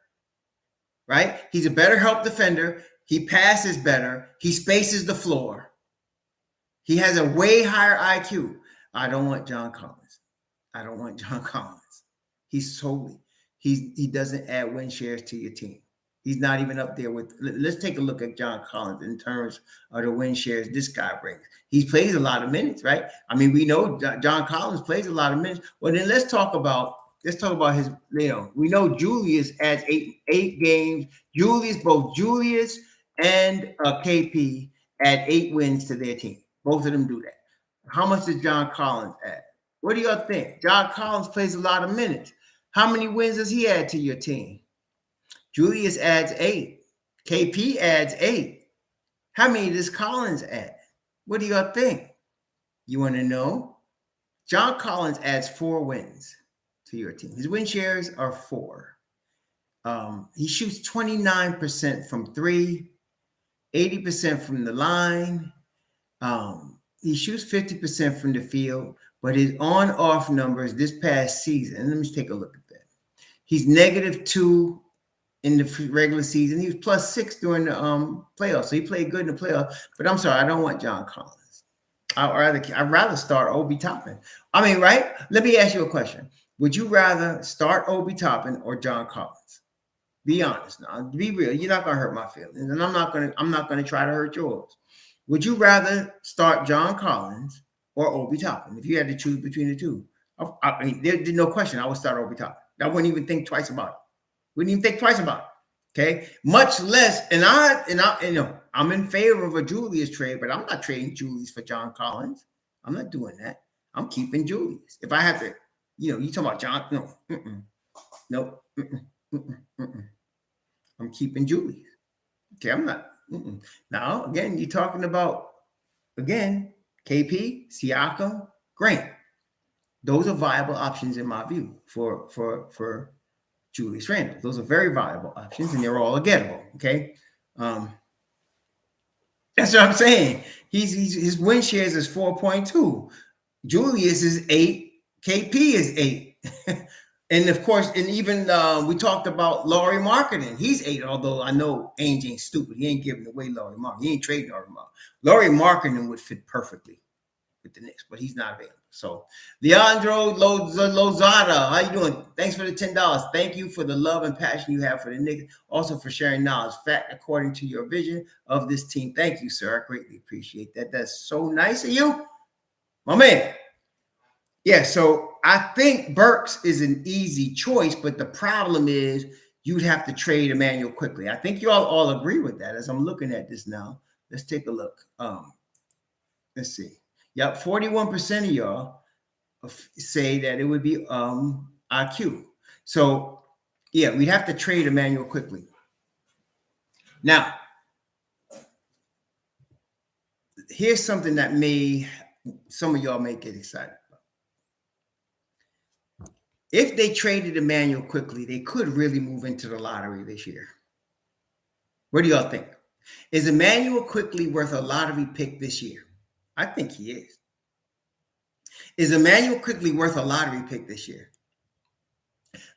Speaker 1: right? He's a better help defender. He passes better. He spaces the floor. He has a way higher IQ. I don't want John Collins. He doesn't add win shares to your team. He's not even up there with. Let's take a look at John Collins in terms of the win shares this guy brings. He plays a lot of minutes, right? I mean, we know John Collins plays a lot of minutes. Well, then let's talk about his. We know Julius adds eight games. Both Julius and KP add 8 wins to their team. Both of them do that. How much does John Collins add? What do y'all think? John Collins plays a lot of minutes. How many wins does he add to your team? Julius adds 8. KP adds 8. How many does Collins add? What do y'all think? You want to know? John Collins adds 4 wins to your team. His win shares are 4. He shoots 29% from 3, 80% from the line. He shoots 50% from the field, but his on-off numbers this past season, let me take a look at that. He's -2 in the regular season. He was +6 during the playoffs. So he played good in the playoffs. But I'm sorry, I don't want John Collins. I'd rather start Obi Toppin. I mean, right? Let me ask you a question. Would you rather start Obi Toppin or John Collins? Be honest now. Be real. You're not gonna hurt my feelings, and I'm not gonna try to hurt yours. Would you rather start John Collins or Obi Toppin? If you had to choose between the two, I mean, there's no question. I would start Obi Toppin. I wouldn't even think twice about it. Okay, much less. And I'm in favor of a Julius trade, but I'm not trading Julius for John Collins. I'm not doing that. I'm keeping Julius. If I have to, you talking about John? No, I'm keeping Julius. Okay, I'm not. Now, again, you're talking about, KP, Siakam, Grant. Those are viable options in my view for Julius Randle. Those are very viable options, and they're all gettable. Okay, that's what I'm saying. His win shares is 4.2. Julius is 8. KP is 8. And of course, and even we talked about Lauri Markkanen. He's 8, although I know Ainge ain't stupid. He ain't giving away Lauri Markkanen. He ain't trading Lauri Markkanen. Lauri Markkanen would fit perfectly with the Knicks, but he's not available. So, Leandro Lozada, how you doing? Thanks for the $10. Thank you for the love and passion you have for the Knicks. Also for sharing knowledge, fact, according to your vision of this team. Thank you, sir. I greatly appreciate that. That's so nice of you, my man. Yeah, so I think Burks is an easy choice, but the problem is you'd have to trade Emmanuel quickly. I think you all agree with that. As I'm looking at this now, let's take a look. Let's see. Yep, 41% of y'all say that it would be IQ. So, yeah, we'd have to trade Emmanuel quickly. Now, here's something that some of y'all may get excited. If they traded Emmanuel quickly, they could really move into the lottery this year. What do y'all think? Is Emmanuel quickly worth a lottery pick this year? I think he is. Is Emmanuel quickly worth a lottery pick this year?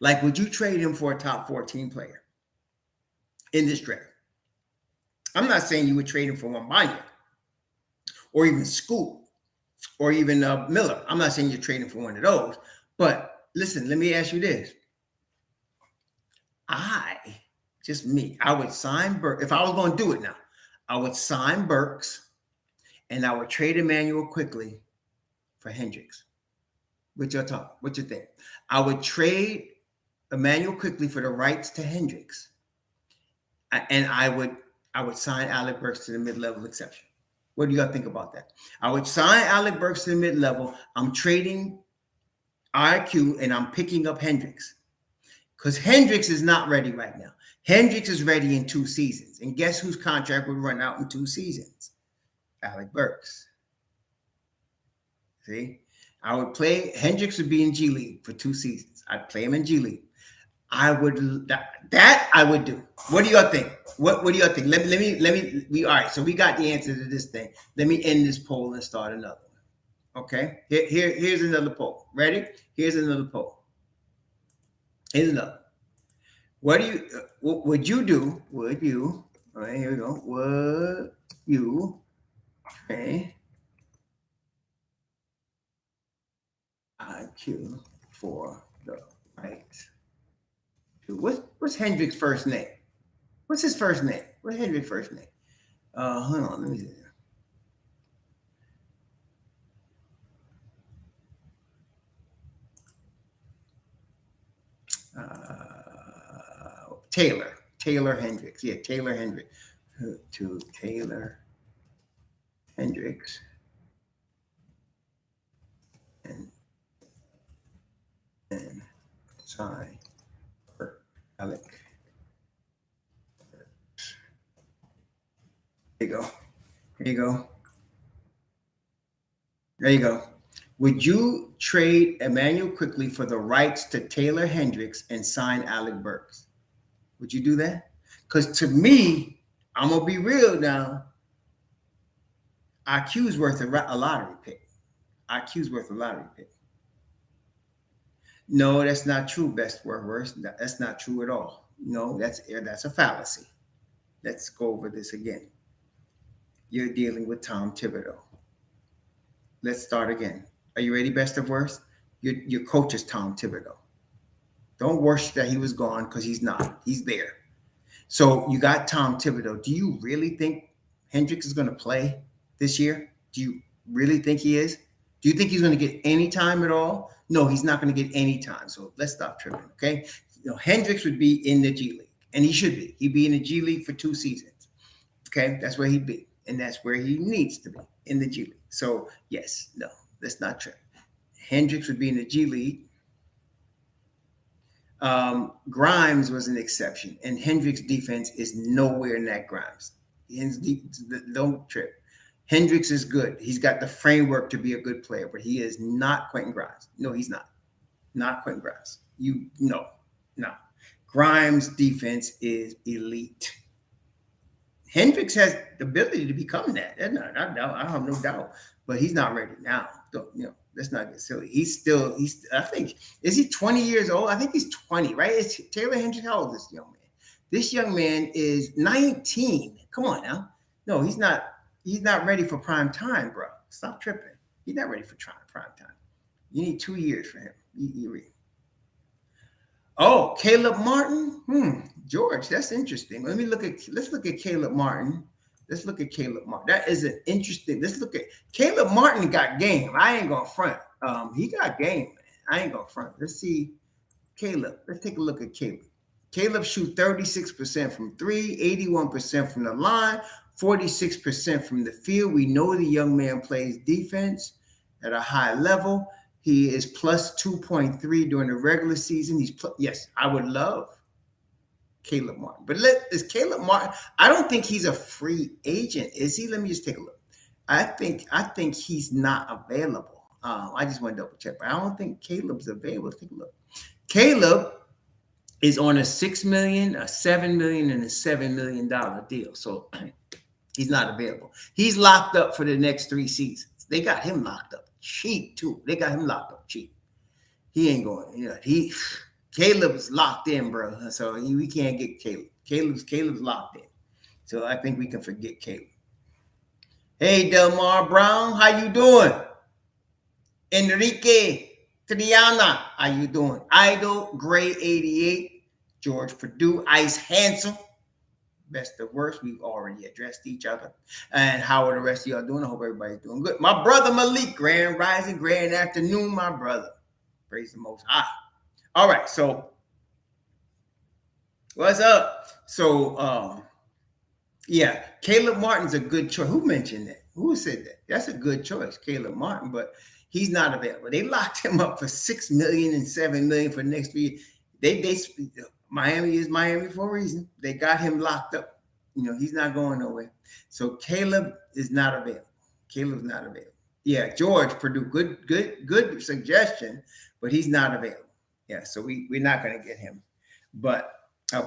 Speaker 1: Like, would you trade him for a top 14 player in this draft? I'm not saying you would trade him for Wembanyama or even Scoot or even Miller. I'm not saying you're trading for one of those. But listen, let me ask you this. I would sign Burks. If I was going to do it now, I would sign Burks and I would trade Emmanuel quickly for Hendricks. What you think? I would trade Emmanuel quickly for the rights to Hendricks. And I would sign Alec Burks to the mid-level exception. What do y'all think about that? I would sign Alec Burks to the mid-level. I'm trading IQ and I'm picking up Hendricks. Because Hendricks is not ready right now. Hendricks is ready in 2 seasons. And guess whose contract would run out in 2 seasons? Alec Burks. See? I would play, Hendricks would be in G League for 2 seasons. I'd play him in G League. I would do. What do y'all think? What do y'all think? Let me all right, so we got the answer to this thing. Let me end this poll and start another one. Okay? Here's another poll. Ready? Here's another poll. Here's another. What would you do? Would you? All right, here we go. Would you? Okay. IQ for the right. What's Hendricks' first name? What's his first name? What's Hendricks' first name? Hold on, let me see. Taylor Hendricks. Yeah, Taylor Hendricks. To Taylor Hendricks. And sign for Alec. There you go. There you go. There you go. Would you trade Emmanuel quickly for the rights to Taylor Hendricks and sign Alec Burks? Would you do that? Because to me, I'm going to be real now. IQ's worth a lottery pick. IQ's worth a lottery pick. No, that's not true, best word worse. That's not true at all. No, that's a fallacy. Let's go over this again. You're dealing with Tom Thibodeau. Let's start again. Are you ready, best of worst? Your coach is Tom Thibodeau. Don't worship that he was gone because he's not. He's there. So you got Tom Thibodeau. Do you really think Hendricks is going to play this year? Do you really think he is? Do you think he's going to get any time at all? No, he's not going to get any time. So let's stop tripping, okay? Hendricks would be in the G League, and he should be. He'd be in the G League for 2 seasons, okay? That's where he'd be, and that's where he needs to be, in the G League. So, yes, no, that's not true. Hendricks would be in the G League. Grimes was an exception, and Hendricks' defense is nowhere in that Grimes. Don't trip. Hendricks is good. He's got the framework to be a good player, but he is not Quentin Grimes. No, he's not. Not Quentin Grimes. No. Grimes' defense is elite. Hendricks has the ability to become that. I have no doubt, but he's not ready now. Let's not get silly. I think, is he 20 years old? I think he's 20, right? It's Taylor Hendricks. How old is this young man? This young man is 19. Come on now. No, he's not. He's not ready for prime time, bro. Stop tripping. He's not ready for prime time. You need 2 years for him. You read. Oh, Caleb Martin. George, that's interesting. Let's look at Caleb Martin. That is an interesting. Let's look at Caleb Martin. Got game. I ain't gonna front. He got game, man. I ain't gonna front. Let's see Caleb. Let's take a look at Caleb. Caleb shoot 36% from 3, 81% from the line, 46% from the field. We know the young man plays defense at a high level. He is plus 2.3 during the regular season. Yes, I would love Caleb Martin. But is Caleb Martin, I don't think he's a free agent, is he? Let me just take a look. I think he's not available. I just want to double check, but I don't think Caleb's available. Let's take a look. Caleb is on a $6 million, a $7 million, and a $7 million deal. So he's not available. He's locked up for the next 3 seasons. They got him locked up cheap too. They got him locked up cheap. He ain't going. You know, Caleb's locked in, bro. So we can't get Caleb. Caleb's locked in. So I think we can forget Caleb. Hey, Delmar Brown, how you doing? Enrique Triana, how you doing? Idol, Gray 88, George Purdue, Ice Handsome. Best of worst, we've already addressed each other. And how are the rest of y'all doing? I hope everybody's doing good. My brother Malik, grand rising, grand afternoon, my brother. Praise the Most High. All right, so what's up? So, yeah, Caleb Martin's a good choice. Who mentioned that? Who said that? That's a good choice, Caleb Martin, but he's not available. They locked him up for $6 million and $7 million for next year. Miami is Miami for a reason. They got him locked up. You know, he's not going nowhere. So Caleb is not available. Caleb's not available. Yeah, George Purdue, good suggestion, but he's not available. Yeah, so we're not going to get him. But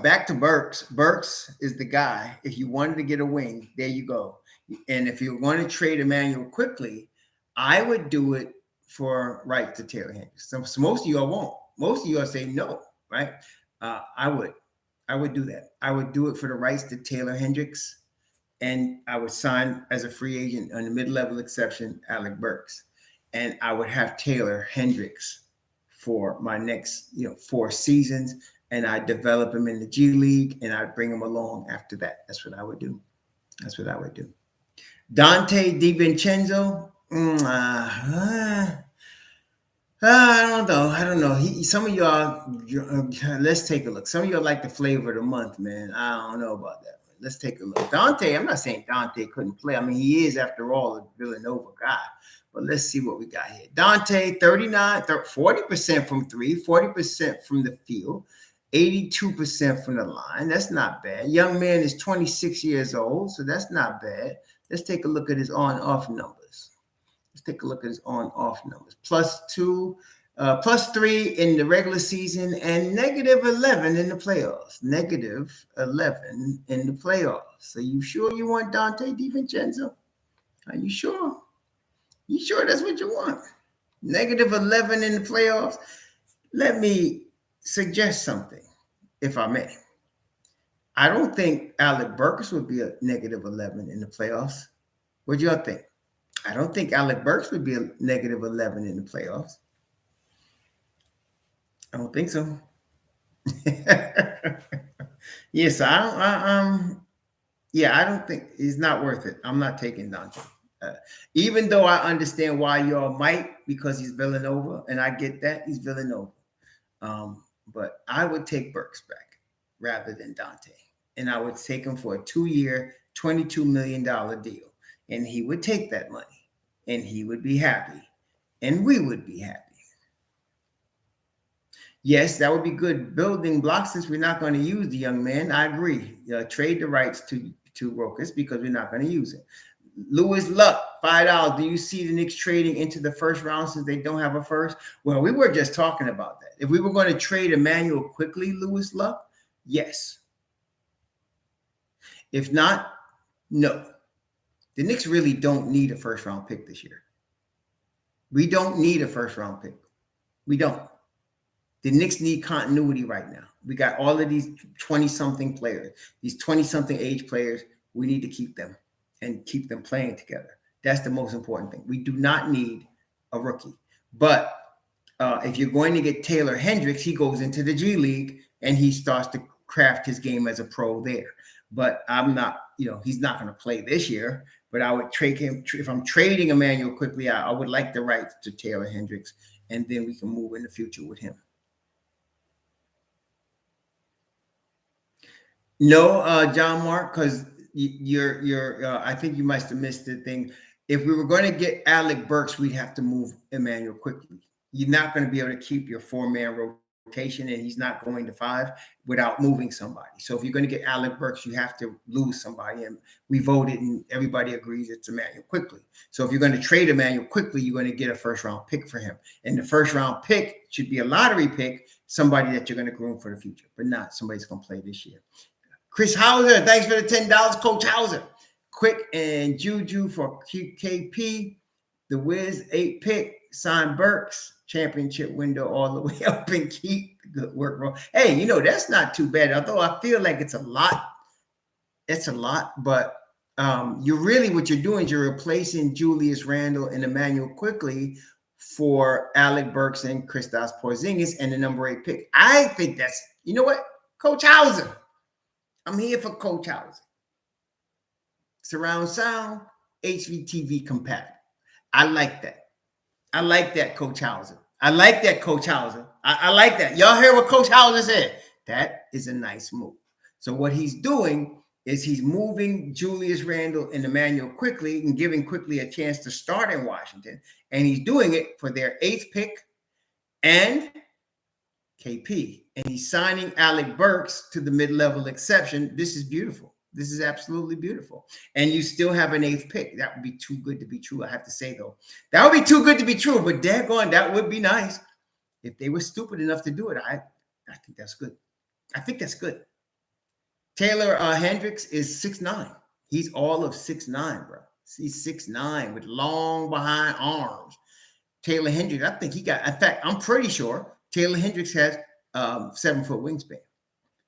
Speaker 1: back to Burks. Burks is the guy. If you wanted to get a wing, there you go. And if you want to trade Emmanuel quickly, I would do it for right to Taylor Hendricks. So most of y'all won't. Most of y'all say no, right? I would do that. I would do it for the rights to Taylor Hendricks, and I would sign as a free agent on the mid-level exception, Alec Burks, and I would have Taylor Hendricks for my next 4 seasons, and I'd develop him in the G League, and I'd bring him along after that. That's what I would do. That's what I would do. Dante DiVincenzo. I don't know. Some of y'all, let's take a look. Some of y'all like the flavor of the month, man. I don't know about that. Let's take a look. Dante, I'm not saying Dante couldn't play. I mean, he is, after all, a Villanova guy. But let's see what we got here. Dante, 40% from 3, 40% from the field, 82% from the line. That's not bad. Young man is 26 years old, so that's not bad. Let's take a look at his on-off numbers. Let's take a look at his on-off numbers. +2, +3 in the regular season, and -11 in the playoffs. -11 in the playoffs. So you sure you want Dante DiVincenzo? Are you sure? You sure that's what you want? -11 in the playoffs? Let me suggest something, if I may. I don't think Alec Burks would be a -11 in the playoffs. What do y'all think? I don't think Alec Burks would be a -11 in the playoffs. I don't think so. Yes, I don't think it's not worth it. I'm not taking Dante. Even though I understand why y'all might, because he's Villanova, and I get that he's Villanova. But I would take Burks back rather than Dante. And I would take him for a 2-year, $22 million deal. And he would take that money, and he would be happy, and we would be happy. Yes, that would be good building blocks since we're not going to use the young man. I agree. Trade the rights to Rokas because we're not going to use it. Lewis Luck, $5. Do you see the Knicks trading into the first round since they don't have a first? Well, we were just talking about that. If we were going to trade Emmanuel quickly, Lewis Luck, yes. If not, no. The Knicks really don't need a first-round pick this year. We don't need a first-round pick. We don't. The Knicks need continuity right now. We got all of these 20-something players, these 20-something age players. We need to keep them and keep them playing together. That's the most important thing. We do not need a rookie. But if you're going to get Taylor Hendricks, he goes into the G League and he starts to craft his game as a pro there. But I'm not, he's not going to play this year. But I would trade him. If I'm trading Emmanuel quickly, I would like the rights to Taylor Hendricks, and then we can move in the future with him. No, John Mark, because I think you must have missed the thing. If we were going to get Alec Burks, we'd have to move Emmanuel quickly. You're not going to be able to keep your 4-man rotation rotation, and he's not going to 5 without moving somebody. So if you're going to get Alec Burks, you have to lose somebody. And we voted, and everybody agrees it's Emmanuel Quickly. So if you're going to trade Emmanuel Quickly, you're going to get a first-round pick for him. And the first-round pick should be a lottery pick, somebody that you're going to groom for the future, but not somebody's going to play this year. Chris Hauser, thanks for the $10, Coach Hauser. Quick and Juju for KP. The Wiz 8 pick. Sign Burks. Championship window all the way up and keep good work, bro. Hey, that's not too bad. Although I feel like it's a lot. It's a lot, but what you're doing is you're replacing Julius Randle and Emmanuel Quickly for Alec Burks and Kristaps Porzingis and the number 8 pick. I think that's, Coach Hauser. I'm here for Coach Hauser. Surround sound, HVTV compatible. I like that. I like that, Coach Hauser. I like that, Coach Hauser. I like that. Y'all hear what Coach Hauser said? That is a nice move. So what he's doing is he's moving Julius Randle and Emmanuel Quickly and giving Quickly a chance to start in Washington. And he's doing it for their 8th pick and KP. And he's signing Alec Burks to the mid-level exception. This is beautiful. This is absolutely beautiful. And you still have an 8th pick. That would be too good to be true, I have to say, though. That would be too good to be true, but daggone, that would be nice. If they were stupid enough to do it, I think that's good. I think that's good. Taylor Hendricks is 6'9". He's all of 6'9", bro. He's 6'9" with long behind arms. Taylor Hendricks, I think in fact, I'm pretty sure Taylor Hendricks has 7-foot wingspan.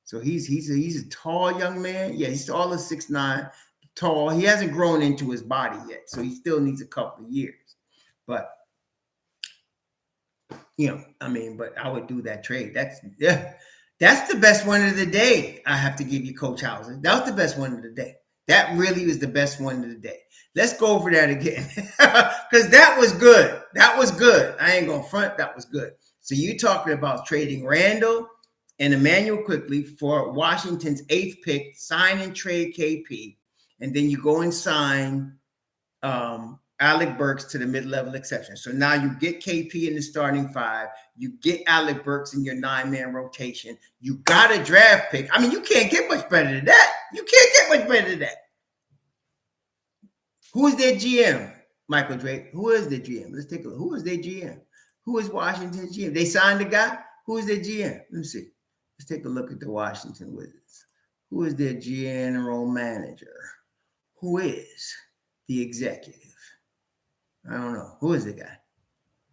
Speaker 1: So he's a tall young man. Yeah, he's all of 6'9", tall. He hasn't grown into his body yet, so he still needs a couple of years. But but I would do that trade. That's the best one of the day. I have to give you, Coach Hauser. That was the best one of the day. That really was the best one of the day. Let's go over that again because that was good. That was good. I ain't gonna front. That was good. So you're talking about trading Randall and Emmanuel Quickly for Washington's 8th pick, sign and trade KP, and then you go and sign Alec Burks to the mid-level exception. So now you get KP in the starting 5, you get Alec Burks in your 9-man rotation, you got a draft pick. I mean, you can't get much better than that. You can't get much better than that. Who is their GM? Michael Drake. Who is their GM? Let's take a look. Who is their GM? Who is Washington's GM? They signed the guy? Who is their GM? Let me see. Let's take a look at the Washington Wizards. Who is their general manager? Who is the executive? I don't know. Who is the guy?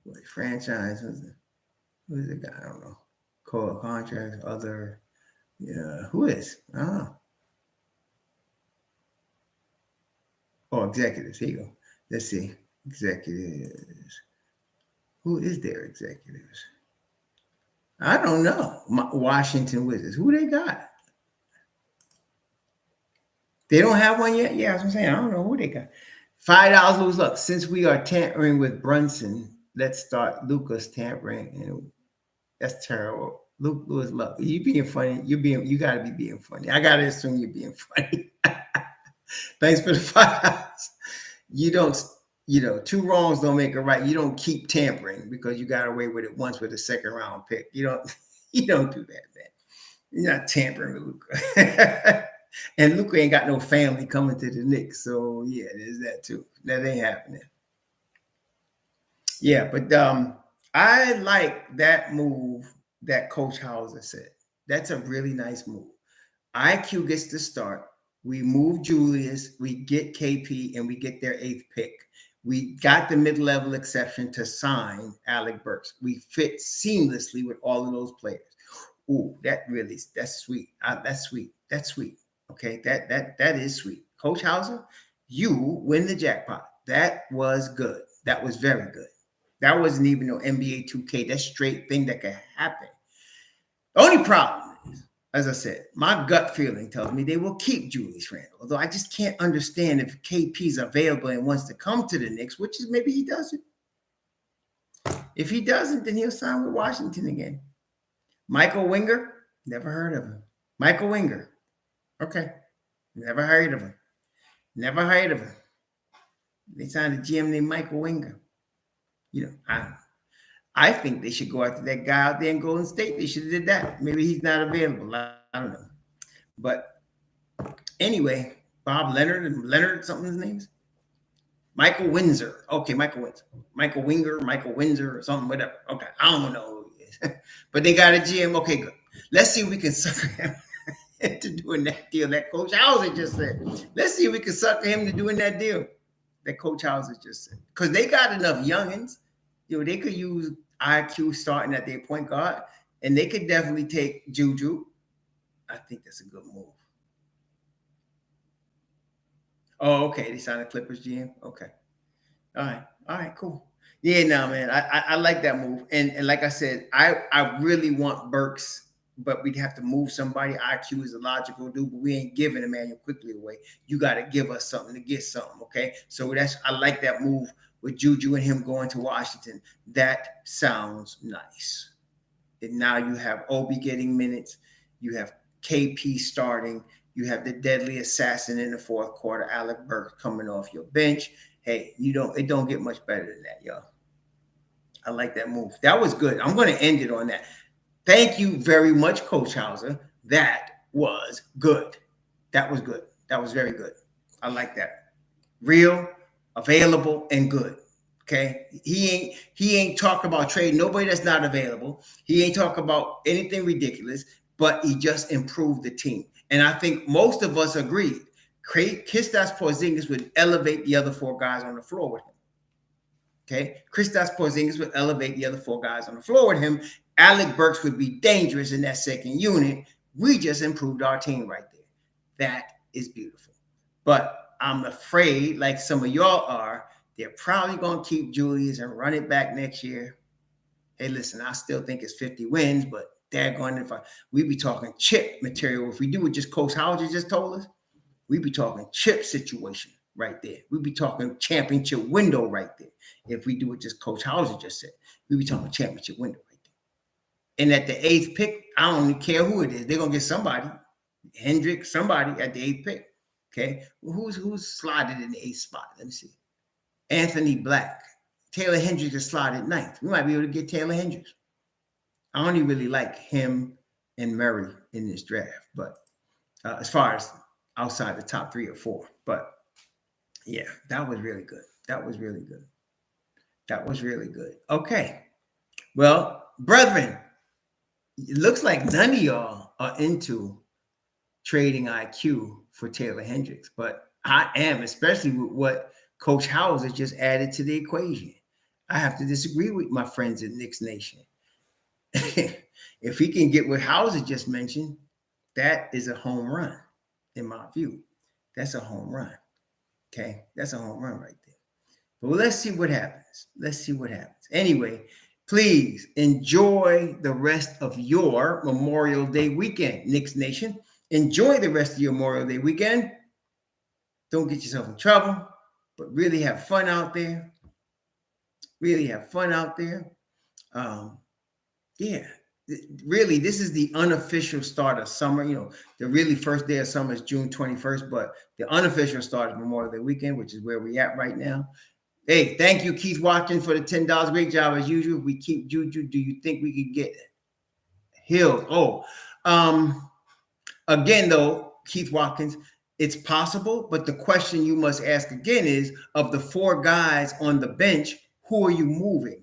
Speaker 1: What franchise? Who is the guy? I don't know. Core contracts, other. Yeah. Who is? I don't know. Oh, executives. Here you go. Let's see. Executives. Who is their executives? I don't know. Washington Wizards. Who they got? They don't have one yet? Yeah, that's what I'm saying. I don't know who they got. $5 lose luck. Since we are tampering with Brunson, let's start Luka's tampering. And that's terrible. Luke Lewis luck. You being funny. You gotta be being funny. I gotta assume you're being funny. Thanks for the $5. You don't, 2 wrongs don't make a right. You don't keep tampering because you got away with it once with a 2nd-round pick. You don't do that, man. You're not tampering with Luka. And Luka ain't got no family coming to the Knicks. So yeah, there's that too. That ain't happening. Yeah, but I like that move that Coach Hauser said. That's a really nice move. IQ gets to start. We move Julius, we get KP, and we get their 8th pick. We got the mid-level exception to sign Alec Burks. We fit seamlessly with all of those players. Ooh, that's sweet. That's sweet. That's sweet. Okay, that is sweet. Coach Hauser, you win the jackpot. That was good. That was very good. That wasn't even no NBA 2K. That's straight thing that could happen. The only problem is, as I said, my gut feeling tells me they will keep Julius Randle. Although I just can't understand if KP's available and wants to come to the Knicks, which is maybe he doesn't. If he doesn't, then he'll sign with Washington again. Michael Winger, never heard of him. Michael Winger. Okay. Never heard of him. Never heard of him. They signed a GM named Michael Winger. I think they should go after that guy out there in Golden State. They should have did that. Maybe he's not available. I don't know. But anyway, Bob Leonard and Leonard, something his name's Michael Windsor. Okay, Michael Windsor. Michael Windsor or something, whatever. Okay, I don't know who he is. But they got a GM. Okay, good. Let's see if we can sucker him into doing that deal that Coach Hauser just said. Let's see if we can sucker him to doing that deal that Coach Hauser just said. Because they got enough youngins. They could use IQ starting at their point guard, and they could definitely take Juju. I think that's a good move. Oh, okay. They signed a Clippers GM. Okay. All right, cool. Yeah, no, man. I like that move. And like I said, I really want Burks, but we'd have to move somebody. IQ is a logical dude, but we ain't giving Emmanuel Quickly away. You got to give us something to get something, okay? So I like that move with Juju and him going to Washington. That sounds nice. And now you have Obi getting minutes. You have KP starting. You have the deadly assassin in the fourth quarter, Alec Burks, coming off your bench. Hey, it don't get much better than that, y'all. I like that move. That was good. I'm going to end it on that. Thank you very much, Coach Hauser. That was good. That was good. That was very good. I like that. Real, available, and good. Okay. He ain't talking about trade. Nobody that's not available. He ain't talking about anything ridiculous, but he just improved the team. And I think most of us agreed. Kristaps Porzingis would elevate the other four guys on the floor with him. Okay. Kristaps Porzingis would elevate the other four guys on the floor with him. Alec Burks would be dangerous in that second unit. We just improved our team right there. That is beautiful. But I'm afraid, like some of y'all are, they're probably going to keep Julius and run it back next year. Hey, listen, I still think it's 50 wins, but we'd be talking chip material. If we do what just Coach Hauser just told us, we'd be talking chip situation right there. We'd be talking championship window right there. If we do what just Coach Hauser just said, we'd be talking championship window right there. And at the 8th pick, I don't even care who it is. They're going to get somebody. Hendrick, somebody at the 8th pick. Okay. Well, who's slotted in the 8th spot? Let me see. Anthony Black. Taylor Hendricks is slotted 9th. We might be able to get Taylor Hendricks. I only really like him and Murray in this draft, but as far as outside the top 3 or 4, but yeah, that was really good. That was really good. That was really good. Okay. Well, brethren, it looks like none of y'all are into trading IQ for Taylor Hendricks, but I am, especially with what Coach Hauser just added to the equation. I have to disagree with my friends in Knicks Nation. If he can get what Hauser just mentioned, that is a home run, in my view. That's a home run. Okay, that's a home run right there. But let's see what happens. Let's see what happens. Anyway, please enjoy the rest of your Memorial Day weekend, Knicks Nation. Enjoy the rest of your Memorial Day weekend. Don't get yourself in trouble, but really have fun out there. Really have fun out there. Yeah, really, this is the unofficial start of summer. The really first day of summer is June 21st, but the unofficial start is Memorial Day weekend, which is where we're at right now. Hey, thank you, Keith Watkins, for the $10. Great job as usual. If we keep Juju, do you think we could get Hill? Again, though, Keith Watkins, it's possible, but the question you must ask again is, of the 4 guys on the bench, who are you moving?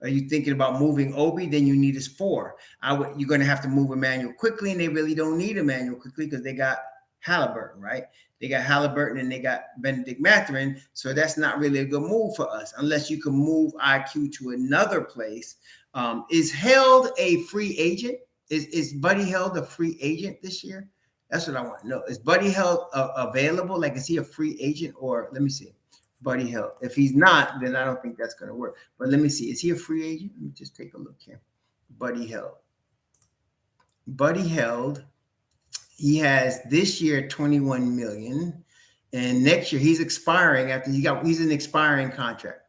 Speaker 1: Are you thinking about moving Obi? Then you need his 4. You're going to have to move Emmanuel Quickly, and they really don't need Emmanuel Quickly because they got Halliburton, right? They got Halliburton and they got Benedict Mathurin, so that's not really a good move for us unless you can move IQ to another place. Is Held a free agent? Is Buddy Held a free agent this year? That's what I want to know. Is Buddy Held available? Like, is he a free agent? Or let me see. Buddy Held. If he's not, then I don't think that's going to work. But let me see. Is he a free agent? Let me just take a look here. Buddy Held. Buddy Held. He has this year $21 million, and next year he's expiring after he's an expiring contract.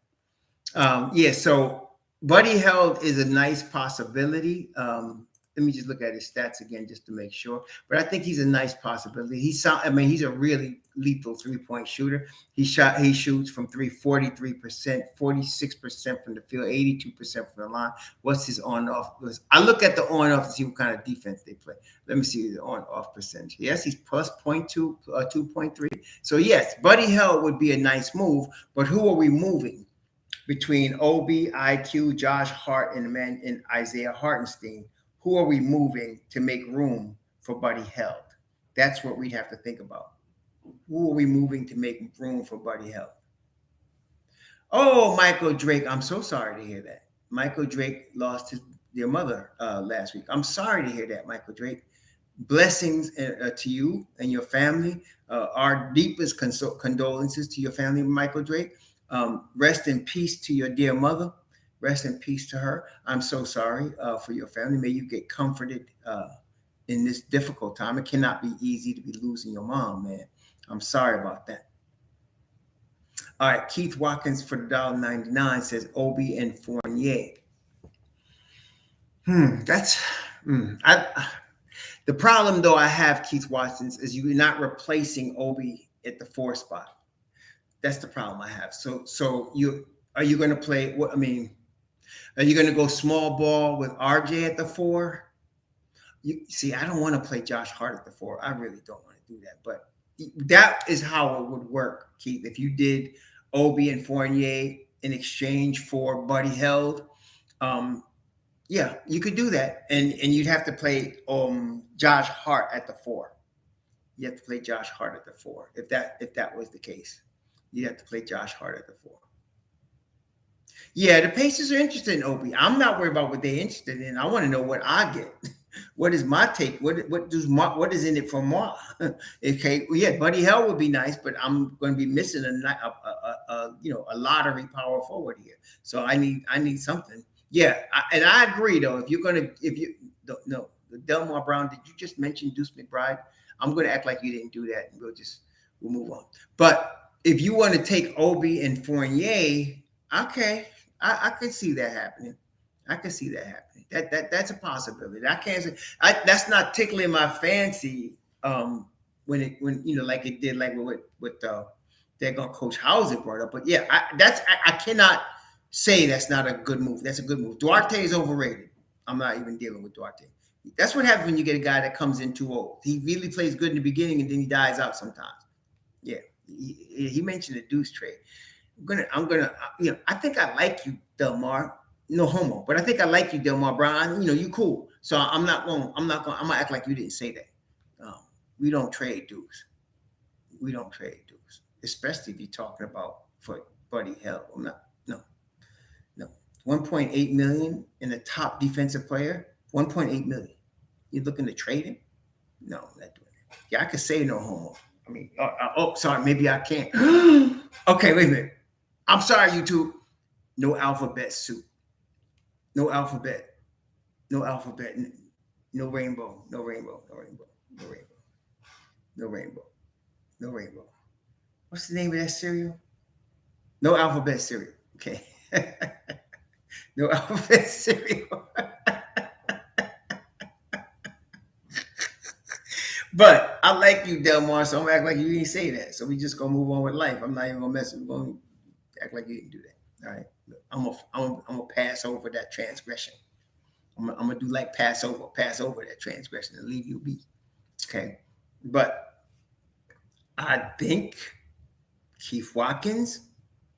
Speaker 1: So Buddy Held is a nice possibility. Let Let me just look at his stats again just to make sure. But I think he's a nice possibility. He's a really lethal 3-point shooter. He shoots from 43%, 46% from the field, 82% from the line. What's his on-off? I look at the on-off to see what kind of defense they play. Let me see the on-off percentage. Yes, he's plus 0.2, 2.3. So yes, Buddy Hield would be a nice move, but who are we moving? Between Obi, IQ, Josh Hart, and Isaiah Hartenstein, who are we moving to make room for Buddy Hield? That's what we'd have to think about. Who are we moving to make room for Buddy Hield? Oh, Michael Drake. I'm so sorry to hear that. Michael Drake lost their mother last week. I'm sorry to hear that, Michael Drake. Blessings to you and your family. Our deepest condolences to your family, Michael Drake. Rest in peace to your dear mother. Rest in peace to her. I'm so sorry for your family. May you get comforted in this difficult time. It cannot be easy to be losing your mom, man. I'm sorry about that. All right, Keith Watkins for $1.99 says Obi and Fournier. The problem, though, I have, Keith Watkins, is you're not replacing Obi at the 4 spot. That's the problem I have. So are you going to play? What I mean, are you going to go small ball with RJ at the 4? You see, I don't want to play Josh Hart at the 4. I really don't want to do that. But that is how it would work, Keith. If you did Obi and Fournier in exchange for Buddy Hield, yeah, you could do that, and you'd have to play Josh Hart at the 4. You have to play Josh Hart at the 4 if that was the case. You have to play Josh Hart at the 4. Yeah, the Pacers are interested in Obi. I'm not worried about what they're interested in. I want to know what I get. What is my take? What is in it for moi? Okay, well, yeah, Buddy Hield would be nice, but I'm going to be missing a lottery power forward here. So I need something. Yeah, and I agree though. Delmar Brown, did you just mention Deuce McBride? I'm going to act like you didn't do that, and we'll move on. But if you want to take Obi and Fournier, okay, I could see that happening. I could see that happening. That's a possibility. I can't say that's not tickling my fancy. When like it did, like with they're going Coach Hauser brought up. But yeah, I cannot say that's not a good move. That's a good move. Duarte is overrated. I'm not even dealing with Duarte. That's what happens when you get a guy that comes in too old. He really plays good in the beginning and then he dies out sometimes. Yeah. He mentioned a Deuce trade. I'm gonna, I think I like you, Delmar. No homo, but I think I like you, Delmar Brown. You cool. So I'm gonna act like you didn't say that. We don't trade Deuce. We don't trade Deuce, especially if you're talking about for Buddy Hield. No. 1.8 million in a top defensive player. 1.8 million. You looking to trade him? No, I'm not doing it. Yeah, I could say no homo. I mean, sorry, maybe I can't. Okay, wait a minute. I'm sorry, YouTube. No alphabet soup. No alphabet. No alphabet. No rainbow. No rainbow. No rainbow. No rainbow. No rainbow. No rainbow. What's the name of that cereal? No alphabet cereal. Okay. No alphabet cereal. But I like you, Delmar, so I'm gonna act like you didn't say that. So we just gonna move on with life. I'm not even gonna mess with you. We're gonna act like you didn't do that. All right. I'm gonna pass over that transgression. I'm gonna do like pass over that transgression and leave you be. Okay. But I think Keith Watkins,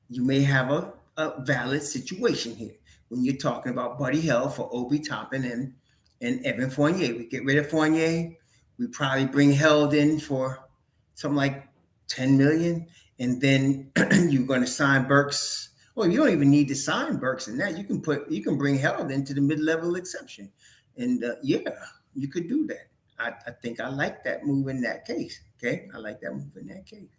Speaker 1: you may have a valid situation here when you're talking about Buddy Hield for Obi Toppin and Evan Fournier. We get rid of Fournier. We probably bring Hield in for something like $10 million, and then you're going to sign Burks. Well, you don't even need to sign Burks in that. You can bring Hield into the mid-level exception, and yeah, you could do that. I think I like that move in that case. Okay, I like that move in that case.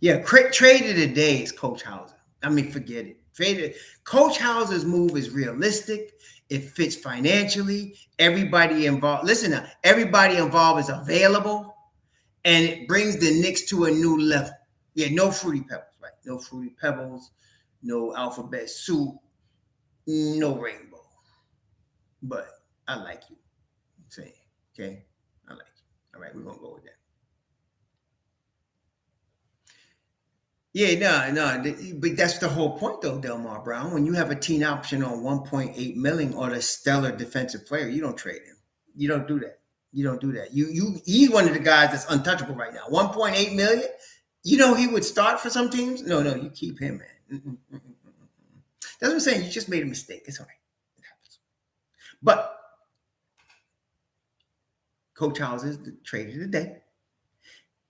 Speaker 1: Yeah, trade of the day is Coach Hauser. I mean, forget it. Trade it. Coach Hauser's move is realistic. It fits financially. Everybody involved. Listen now, everybody involved is available, and it brings the Knicks to a new level. Yeah, no Fruity Pebbles, right? No Fruity Pebbles, no alphabet soup, no rainbow. But I like you. Say, okay, I like you. All right, we're gonna go with that. Yeah, but that's the whole point, though, Delmar Brown. When you have a team option on 1.8 million on a stellar defensive player, you don't trade him. You don't do that. You don't do that. He's one of the guys that's untouchable right now. 1.8 million. You know he would start for some teams. No, you keep him, man. That's what I'm saying. You just made a mistake. It's all right. It happens. But Coach House is the trade of the day.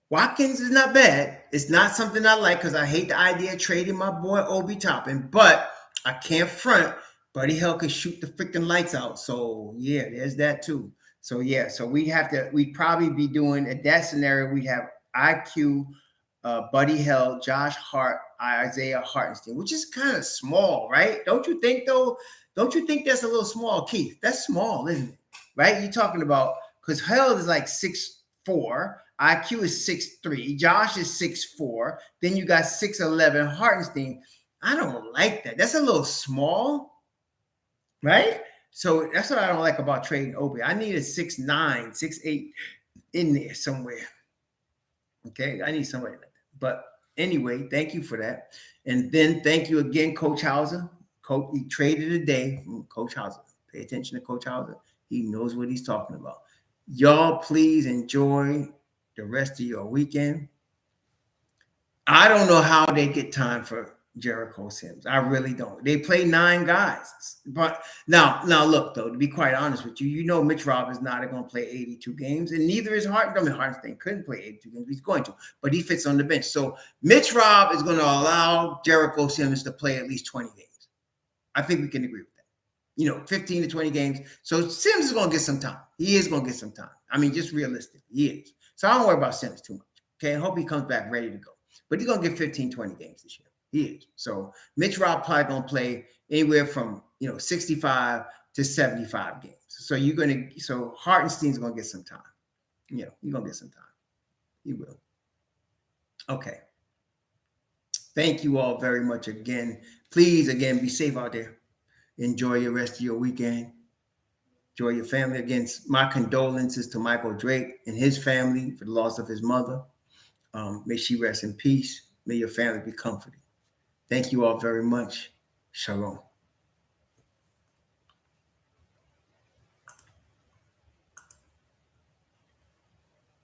Speaker 1: Watkins is not bad. It's not something I like because I hate the idea of trading my boy Obi Toppin, but I can't front. Buddy Hill can shoot the freaking lights out. So yeah, there's that too. So yeah, so we'd probably be doing at that scenario, we'd have IQ, Buddy Hill, Josh Hart, Isaiah Hartenstein, which is kind of small, right? Don't you think though? Don't you think that's a little small, Keith? That's small, isn't it? Right? You're talking about because Hill is like 6'4". IQ is 6'3". Josh is 6'4". Then you got 6'11". Hartenstein. I don't like that. That's a little small, right? So that's what I don't like about trading Obi. I need a 6'9", 6'8" in there somewhere. Okay, I need somebody like that. But anyway, thank you for that. And then thank you again, Coach Hauser. Coach, he traded a day from Coach Hauser. Pay attention to Coach Hauser. He knows what he's talking about. Y'all, please enjoy the rest of your weekend. I don't know how they get time for Jericho Sims. I really don't. They play 9 guys. But now look, though, to be quite honest with you, you know Mitch Rob is not going to play 82 games, and neither is Hartenstein couldn't play 82 games. He's going to, but he fits on the bench. So Mitch Rob is going to allow Jericho Sims to play at least 20 games. I think we can agree with that. 15 to 20 games. So Sims is going to get some time. He is going to get some time. I mean, just realistic. He is. So I don't worry about Sims too much. Okay, I hope he comes back ready to go. But he's going to get 15, 20 games this year. He is. So Mitch Rob probably going to play anywhere from 65 to 75 games. So Hartenstein's going to get some time. You're going to get some time. He will. Okay. Thank you all very much again. Please, again, be safe out there. Enjoy your rest of your weekend. Enjoy your family. Again, my condolences to Michael Drake and his family for the loss of his mother. May she rest in peace. May your family be comforted. Thank you all very much. Shalom.